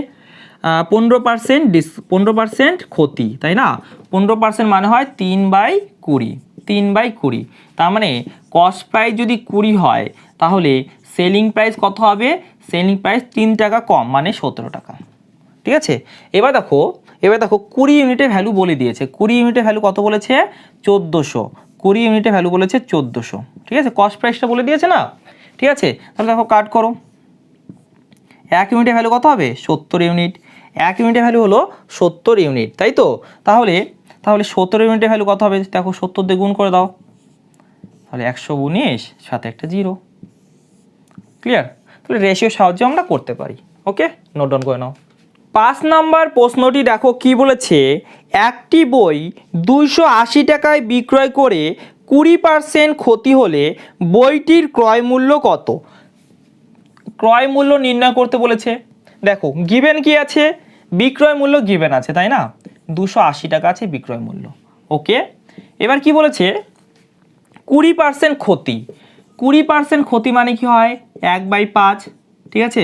15% ক্ষতি, তাই না? 15% মানে হয় 3/20, 3/20, তার মানে কস্ট প্রাইস যদি 20 হয় তাহলে সেলিং প্রাইস কত হবে? সেলিং প্রাইস 3 টাকা কম, মানে 17 টাকা, ঠিক আছে? এবার দেখো 20 ইউনিটের ভ্যালু বলে দিয়েছে। 20 ইউনিটের ভ্যালু কত বলেছে? 1400, 20 ইউনিটের ভ্যালু বলেছে 1400, ঠিক আছে? কস্ট প্রাইসটা বলে দিয়েছে না, ঠিক আছে? তাহলে দেখো কাট করো, 1 ইউনিটের ভ্যালু কত হবে? 70 ইউনিট, 1 ইউনিটের ভ্যালু হলো 70 ইউনিট, তাই তো? তাহলে 17 ইউনিটের ভ্যালু কত হবে? দেখো 70 দিয়ে গুণ করে দাও, তাহলে 119, সাথে একটা 0, ক্লিয়ার? তাহলে রেশিও সাহায্যে আমরা করতে পারি। ওকে, নোট ডাউন করে নাও। 5 নম্বর প্রশ্নটি দেখো কি বলেছে, একটি বই 280 টাকায় বিক্রয় করে 20% ক্ষতি হলে বইটির ক্রয় মূল্য কত? ক্রয় মূল্য নির্ণয় করতে বলেছে। দেখো গিভেন কি আছে? বিক্রয় মূল্য গিভেন আছে, তাই না? 280 টাকা আছে বিক্রয় মূল্য। ওকে, এবার কি বলেছে? 20% ক্ষতি, 20% ক্ষতি মানে কি হয়? 1/5, ঠিক আছে?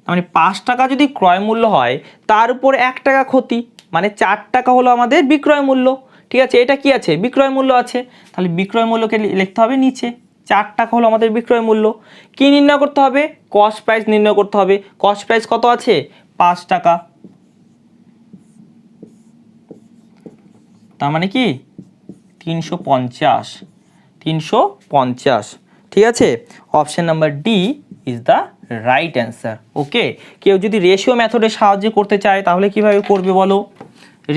মানে 5 টাকা যদি ক্রয় মূল্য হয় তার উপর 1 টাকা ক্ষতি, মানে 4 টাকা হলো আমাদের বিক্রয় মূল্য। ঠিক আছে, এটা কি আছে? বিক্রয় মূল্য আছে। তাহলে বিক্রয় মূল্যকে লিখতে হবে নিচে। 4 টাকা হলো আমাদের বিক্রয় মূল্য। কি নির্ণয় করতে হবে? কস্ট প্রাইস নির্ণয় করতে হবে। কস্ট প্রাইস কত আছে? 5 টাকা। তার মানে কি 350। ঠিক আছে, option number D is the right answer. Okay, কেউ যদি রেশিও মেথডের সাহায্যে করতে চায় তাহলে কিভাবে করবে বলো?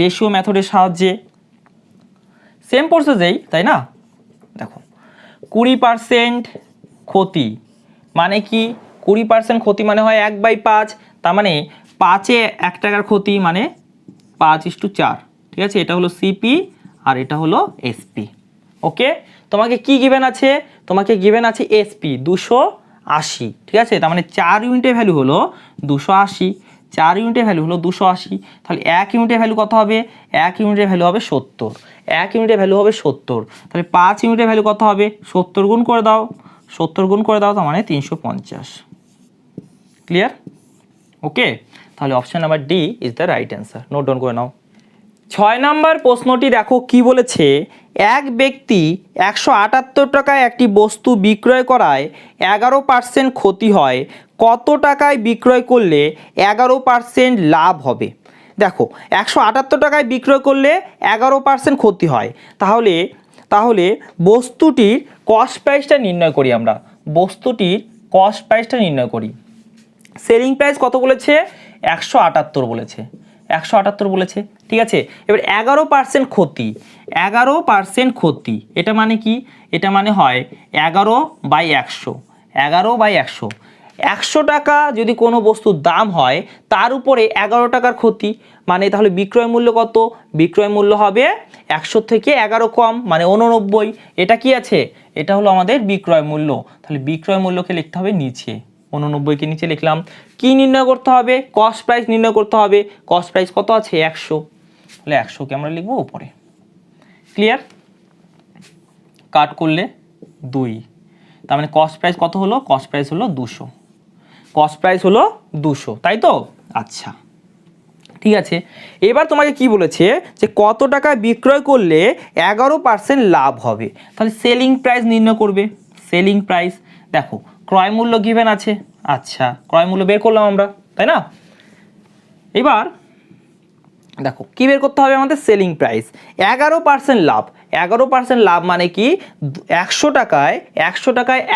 রেশিও মেথডের সাহায্যে সেম প্রসেসেই, তাই না? দেখো 20% ক্ষতি মানে কি? 20% ক্ষতি মানে হয় 1/5। তার মানে 5-এ 1 টাকার ক্ষতি মানে 5:4। ঠিক আছে, এটা হলো সিপি আর এটা হলো এসপি। ওকে, তোমাকে কি গিভেন আছে? তোমাকে গিভেন আছে এসপি 280। ঠিক আছে, তার মানে 4 ইউনিটের ভ্যালু হলো 280। 4 ইউনিটের ভ্যালু হলো 280। তাহলে 1 ইউনিটের ভ্যালু কত হবে? 1 ইউনিটের ভ্যালু হবে 70। 1 ইউনিটের ভ্যালু হবে 70। তাহলে 5 ইউনিটের ভ্যালু কত হবে? 70 গুণ করে দাও। 70 গুণ করে দাও, তার মানে 350। ক্লিয়ার? ওকে, তাহলে option number D is the right answer. Note down করে নাও। 6 নম্বর প্রশ্নটি দেখো কি বলেছে। এক ব্যক্তি 178 টাকায় একটি বস্তু বিক্রয় করায় 11% ক্ষতি হয়, কত টাকায় বিক্রয় করলে 11% লাভ হবে? দেখো 178 টাকায় বিক্রয় করলে 11% ক্ষতি হয়, তাহলে বস্তুটির কস্ট প্রাইসটা নির্ণয় করি আমরা। বস্তুটির কস্ট প্রাইসটা নির্ণয় করি। সেলিং প্রাইস কত বলেছে? 178 বলেছে। 178 বলেছে। ঠিক আছে, এবার 11% ক্ষতি। 11% ক্ষতি এটা মানে কি? এটা মানে হয় 11/100। 11/100। 100 টাকা যদি কোনো বস্তুর দাম হয় তার উপরে 11 টাকার ক্ষতি, মানে তাহলে বিক্রয় মূল্য কত? বিক্রয় মূল্য হবে 100 থেকে 11 কম, মানে 89। এটা কি আছে? এটা হলো আমাদের বিক্রয় মূল্য। তাহলে বিক্রয় মূল্যকে লিখতে হবে নিচে। 89কে নিচে লিখলাম। কি নির্ণয় করতে হবে? কস্ট প্রাইস নির্ণয় করতে হবে। কস্ট প্রাইস কত আছে? 100। তাহলে 100কে আমরা লিখবো উপরে। ক্লিয়ার? কাট করলে 2। তার মানে কস্ট প্রাইস কত হলো? কস্ট প্রাইস হলো 200। কস্ট প্রাইস হলো 200, তাই তো? আচ্ছা, ঠিক আছে। এবার তোমাকে কি বলেছে যে কত টাকায় বিক্রয় করলে 11% লাভ হবে। তাহলে সেলিং প্রাইস নির্ণয় করবে। সেলিং প্রাইস দেখো ক্রয় মূল্য গিভেন আছে। আচ্ছা, ক্রয় মূল্য বের করলাম আমরা, তাই না? এবার দেখো কি বের করতে হবে আমাদের? Selling price. 11% লাভ। 11% লাভ মানে কি? 100 টাকায়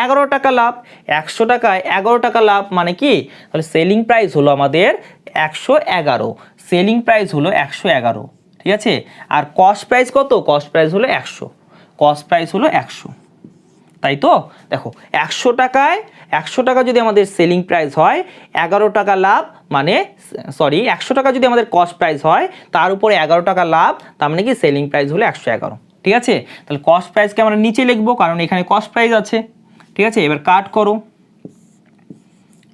11 টাকা লাভ। 100 টাকায় 11 টাকা লাভ মানে কি? তাহলে সেলিং প্রাইস হলো আমাদের 111। সেলিং প্রাইস হলো 111। ঠিক আছে, আর কস্ট প্রাইস কত? কস্ট প্রাইস হলো 100। কস্ট প্রাইস হলো 100, তাই তো? দেখো 100 টাকা যদি আমাদের সেলিং প্রাইস হয়, 11 টাকা লাভ, মানে 100 টাকা যদি আমাদের কস্ট প্রাইস হয় তার উপরে 11 টাকা লাভ, তার মানে কি সেলিং প্রাইস হলো 111। ঠিক আছে, তাহলে কস্ট প্রাইসকে আমরা নিচে লিখবো কারণ এখানে কস্ট প্রাইস আছে। ঠিক আছে, এবার কাট করো।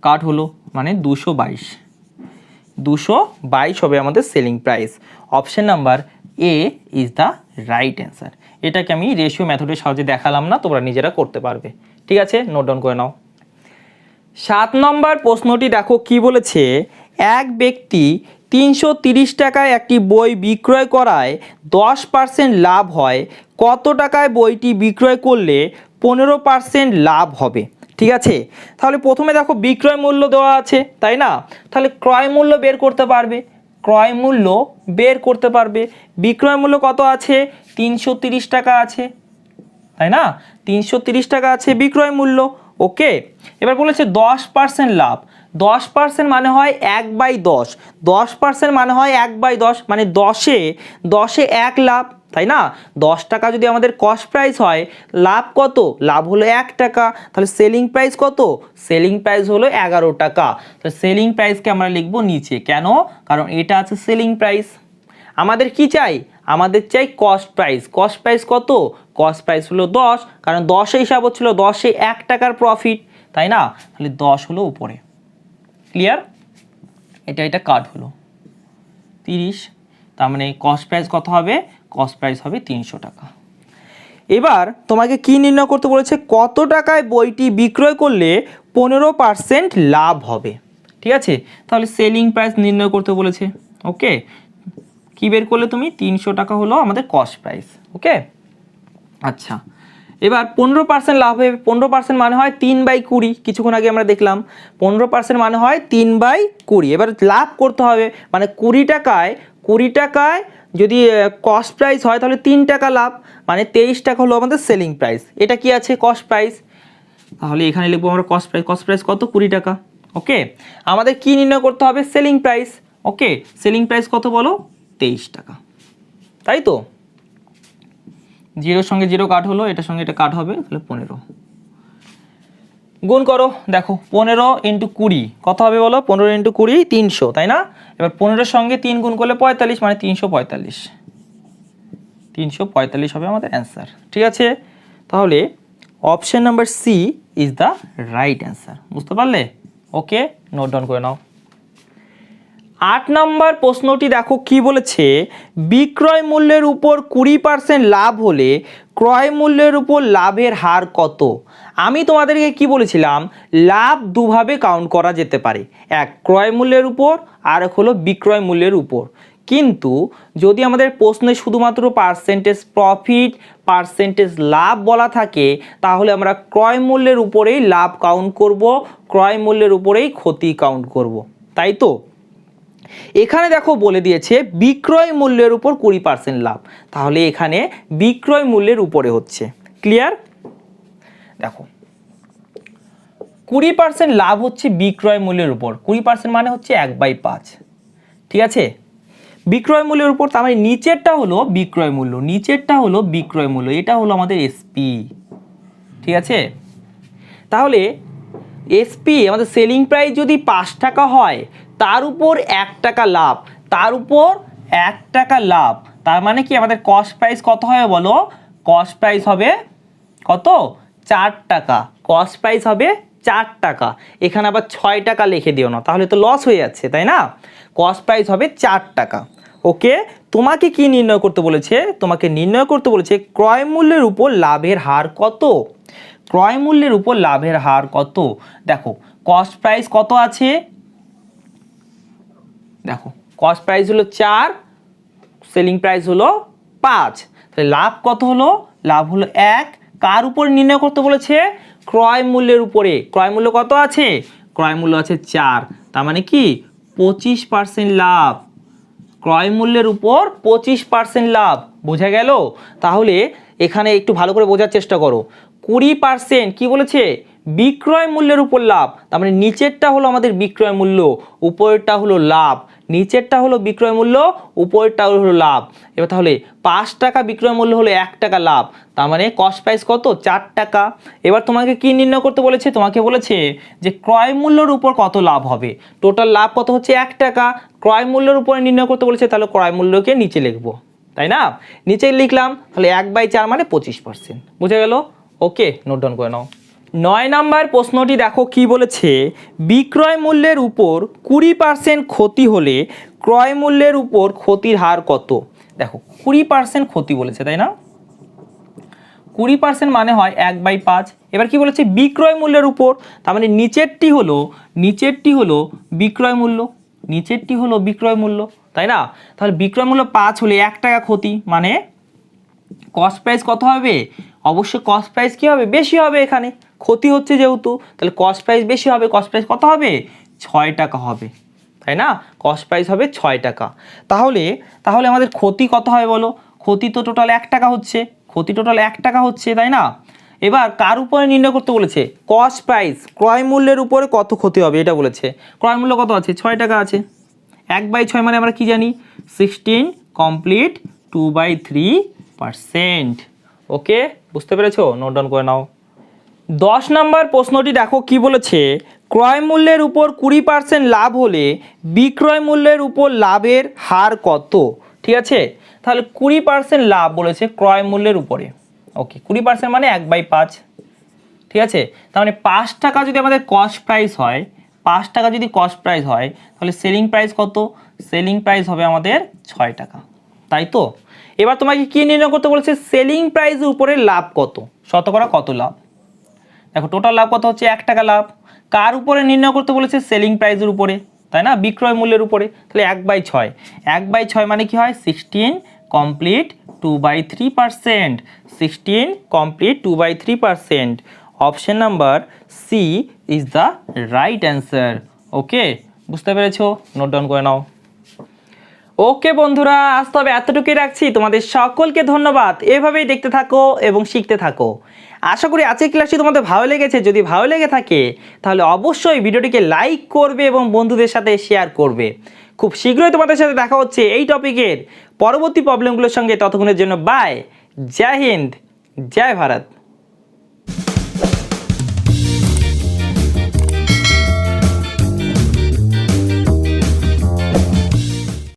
কাট হলো মানে 222 হবে আমাদের selling price. Option number A is the right answer. এটাকে আমি রেশিও মেথডের সাহায্যে দেখালাম না, তোমরা নিজেরা করতে পারবে। ঠিক আছে, নোট ডাউন করে নাও। 7 নম্বর প্রশ্নটি দেখো কি বলেছে। এক ব্যক্তি 330 টাকায় একটি বই বিক্রয় করায় 10% লাভ হয়, কত টাকায় বইটি বিক্রয় করলে 15% লাভ হবে? ঠিক আছে, তাহলে প্রথমে দেখো বিক্রয় মূল্য দেওয়া আছে, তাই না? তাহলে ক্রয় মূল্য বের করতে পারবে। ক্রয় মূল্য বের করতে পারবে। বিক্রয় মূল্য কত আছে? 330 টাকা আছে, তাই না? 330 টাকা আছে বিক্রয় মূল্য। ওকে, এবার বলেছে 10% লাভ। 10% মানে হয় 1/10। 10% মানে হয় 1/10, মানে 10-এ 1 লাভ, তাই না? 10 টাকা যদি আমাদের কস্ট প্রাইস হয়, লাভ কত? লাভ হলো 1 টাকা। তাহলে সেলিং প্রাইস কত? সেলিং প্রাইস হলো 11 টাকা। তাহলে সেলিং প্রাইসকে আমরা লিখবো নিচে। কেন? কারণ এটা আছে সেলিং প্রাইস। আমাদের কি চাই? আমাদের চাই কস্ট প্রাইস। কস্ট প্রাইস কত? কস্ট প্রাইস হলো 10, কারণ 10-এ হিসাব হচ্ছিল 10-এ 1 টাকার প্রফিট, তাই না? তাহলে 10 হলো উপরে। ক্লিয়ার? এটা কাট হলো 30। তার মানে কস্ট প্রাইস কত হবে? কস্ট প্রাইস হবে 300 টাকা। এবার তোমাকে কি নির্ণয় করতে বলেছে? কত টাকায় বইটি বিক্রয় করলে 15% লাভ হবে? ঠিক আছে, তাহলে সেলিং প্রাইস নির্ণয় করতে বলেছে। ওকে, কি বের করলে তুমি? 300 টাকা হলো আমাদের কস্ট প্রাইস। ওকে, আচ্ছা, এবার 15% লাভ হবে। 15% মানে হয় 3/20, কিছুক্ষণ আগে আমরা দেখলাম 15% মানে হয় 3/20। এবার লাভ করতে হবে, মানে 20 টাকায় যদি কস্ট প্রাইস হয় তাহলে 3 টাকা লাভ, মানে 23 টাকা হলো আমাদের সেলিং প্রাইস। এটা কি আছে? Cost price. তাহলে এখানে লিখবো আমরা কস্ট প্রাইস। কস্ট প্রাইস কত? 20 টাকা। ওকে, আমাদের কি নির্ণয় করতে হবে? Selling price. Okay, selling price কত বলো? 23 টাকা, তাই তো? 0 সঙ্গে 0 কাট হলো, এটার সঙ্গে এটা কাট হবে, তাহলে 15 গুণ করো। দেখো 15 × 20 কত হবে বলো? 15 × 20 300, তাই না? এবার 15 সঙ্গে 3 গুণ করলে 45, মানে 345। 345 হবে আমাদের অ্যান্সার। ঠিক আছে, তাহলে option number C is the right answer. বুঝতে পারলে? ওকে, নোট ডাউন করে নাও। 8 নম্বর প্রশ্নটি দেখো কি বলেছে, বিক্রয় মূল্যের উপর 20% লাভ হলে ক্রয় মূল্যের উপর লাভের হার কত? আমি তোমাদেরকে কি বলেছিলাম, লাভ দুভাবে কাউন্ট করা যেতে পারে, এক ক্রয় মূল্যের উপর আর এক হলো বিক্রয় মূল্যের উপর। কিন্তু যদি আমাদের প্রশ্নে শুধুমাত্র পার্সেন্টেজ প্রফিট, পার্সেন্টেজ লাভ বলা থাকে, তাহলে আমরা ক্রয় মূল্যের উপরেই লাভ কাউন্ট করব, ক্রয় মূল্যের উপরেই ক্ষতি কাউন্ট করব, তাই তো? এখানে দেখো বলে দিয়েছে বিক্রয় মূল্যের উপর 20% লাভ, তাহলে এখানে বিক্রয় মূল্যের উপরে হচ্ছে। ক্লিয়ার? দেখো 20% লাভ হচ্ছে বিক্রয় মূল্যের উপর, 20% মানে হচ্ছে 1/5। ঠিক আছে, বিক্রয় মূল্যের উপর, তার মানে নিচেরটা হলো বিক্রয় মূল্য, নিচেরটা হলো বিক্রয় মূল্য, এটা হলো আমাদের এসপি। ঠিক আছে, তাহলে এসপি আমাদের সেলিং প্রাইস যদি 5 টাকা হয়, তার উপর 1 টাকা লাভ, তার উপর 1 টাকা লাভ, তার মানে কি আমাদের কস্ট প্রাইস কত হবে বলো? কস্ট প্রাইস হবে কত? 4 টাকা। কস্ট প্রাইস হবে 4 টাকা। এখানে আবার 6 টাকা লিখে দিও না, তাহলে তো লস হয়ে যাচ্ছে, তাই না? কস্ট প্রাইস হবে 4 টাকা। ওকে, তোমাকে কি নির্ণয় করতে বলেছে? তোমাকে নির্ণয় করতে বলেছে ক্রয় মূল্যের উপর লাভের হার কত। ক্রয় মূল্যের উপর লাভের হার কত? দেখো কস্ট প্রাইস কত আছে? দেখো কস্ট প্রাইস হলো 4, সেলিং প্রাইস হলো 5, তাহলে লাভ কত হলো? লাভ হলো 1। কার উপর নির্ণয় করতে বলেছে? ক্রয় মূল্যের উপরে। ক্রয় মূল্য কত আছে? ক্রয় মূল্য আছে 4, তার মানে কি 25% লাভ। ক্রয় মূল্যের উপর 25% লাভ, বোঝা গেল? তাহলে এখানে একটু ভালো করে বোঝার চেষ্টা করো। 20% কি বলেছে? বিক্রয় মূল্যের উপর লাভ, তার মানে নিচেরটা হলো আমাদের বিক্রয় মূল্য, উপরেরটা হলো লাভ। নিচেরটা হলো বিক্রয় মূল্য, উপরেরটা হলো লাভ। এবার তাহলে 5 টাকা বিক্রয় মূল্য হলো 1 টাকা লাভ, তার মানে কস্ট প্রাইস কত? 4 টাকা। এবার তোমাকে কি নির্ণয় করতে বলেছে? তোমাকে বলেছে যে ক্রয় মূল্যের উপর কত লাভ হবে। টোটাল লাভ কত হচ্ছে? 1 টাকা। ক্রয় মূল্যের উপরে নির্ণয় করতে বলেছে, তাহলে ক্রয় মূল্যকে নিচে লিখবো, তাই না? নিচে লিখলাম, তাহলে 1/4 মানে 25%। বুঝে গেল? ওকে, নোট ডাউন করে নাও। 9 নাম্বার প্রশ্নটি দেখো কি বলেছে, বিক্রয় মূল্যের উপর 20% ক্ষতি হলে ক্রয় মূল্যের উপর ক্ষতির হার কত? দেখো 20% ক্ষতি বলেছে, তাই না? 20% মানে হয় 1/5। এবার কি বলেছে? বিক্রয় মূল্যের উপর, তার মানে নিচেরটি হলো বিক্রয় মূল্য, নিচেরটি হলো বিক্রয় মূল্য, তাই না? তাহলে বিক্রয় মূল্য 5 হলে 1 টাকা ক্ষতি, মানে কস্ট প্রাইস কত হবে? অবশ্যই কস্ট প্রাইস কি হবে? বেশি হবে, এখানে ক্ষতি হচ্ছে যেহেতু, তাহলে কস্ট প্রাইস বেশি হবে। কস্ট প্রাইস কত হবে? 6 টাকা হবে, তাই না? কস্ট প্রাইস হবে 6 টাকা। তাহলে আমাদের ক্ষতি কত হবে বলো? ক্ষতি তো টোটাল 1 টাকা হচ্ছে, ক্ষতি টোটাল 1 টাকা হচ্ছে, তাই না? এবার কার উপরে নির্ণয় করতে বলেছে? কস্ট প্রাইস, ক্রয় মূল্যের উপরে কত ক্ষতি হবে এটা বলেছে। ক্রয় মূল্য কত আছে? 6 টাকা আছে। 1/6 মানে আমরা কি জানি? 16 কমপ্লিট 2/3%। ওকে, বুঝতে পেরেছো? নোট ডাউন করে নাও। 10 নম্বর প্রশ্নটি দেখো কি বলেছে, ক্রয় মূল্যের উপর 20% লাভ হলে বিক্রয় মূল্যের উপর লাভের হার কত? ঠিক আছে, তাহলে 20% লাভ বলেছে ক্রয় মূল্যের উপরে। ওকে, 20% মানে 1/5। ঠিক আছে, তার মানে 5 টাকা যদি আমাদের কস্ট প্রাইস হয়, 5 টাকা যদি কস্ট প্রাইস হয়, তাহলে সেলিং প্রাইস কত? সেলিং প্রাইস হবে আমাদের 6 টাকা, তাই তো? এবার তোমাকে কি নির্ণয় করতে বলেছে? সেলিং প্রাইসের উপরে লাভ কত, শতকরা কত লাভ। দেখো টোটাল লাভ কত হচ্ছে? 1 টাকা লাভ, কার উপরে নির্ণয় করতে বলেছে? সেলিং প্রাইসের উপরে, তাই না, বিক্রয় মূল্যের উপরে। তাহলে 1/6, 1/6 মানে কি হয়? 16 complete 2/3%, 16 complete 2/3%। Option number C is the right answer. Okay, বুঝতে পেরেছো? নোট ডাউন করে নাও। ওকে বন্ধুরা, আজ তবে এতটুকুই রাখছি। তোমাদের সকলকে ধন্যবাদ। এভাবেই দেখতে থাকো এবং শিখতে থাকো। আশা করি আজকের ক্লাসটি তোমাদের ভালো লেগেছে। যদি ভালো লেগে থাকে তাহলে অবশ্যই ভিডিওটিকে লাইক করবে এবং বন্ধুদের সাথে শেয়ার করবে। খুব শীঘ্রই তোমাদের সাথে দেখা হচ্ছে এই টপিকের পরবর্তী প্রবলেমগুলোর সঙ্গে। ততক্ষণের জন্য বাই। জয় হিন্দ, জয় ভারত।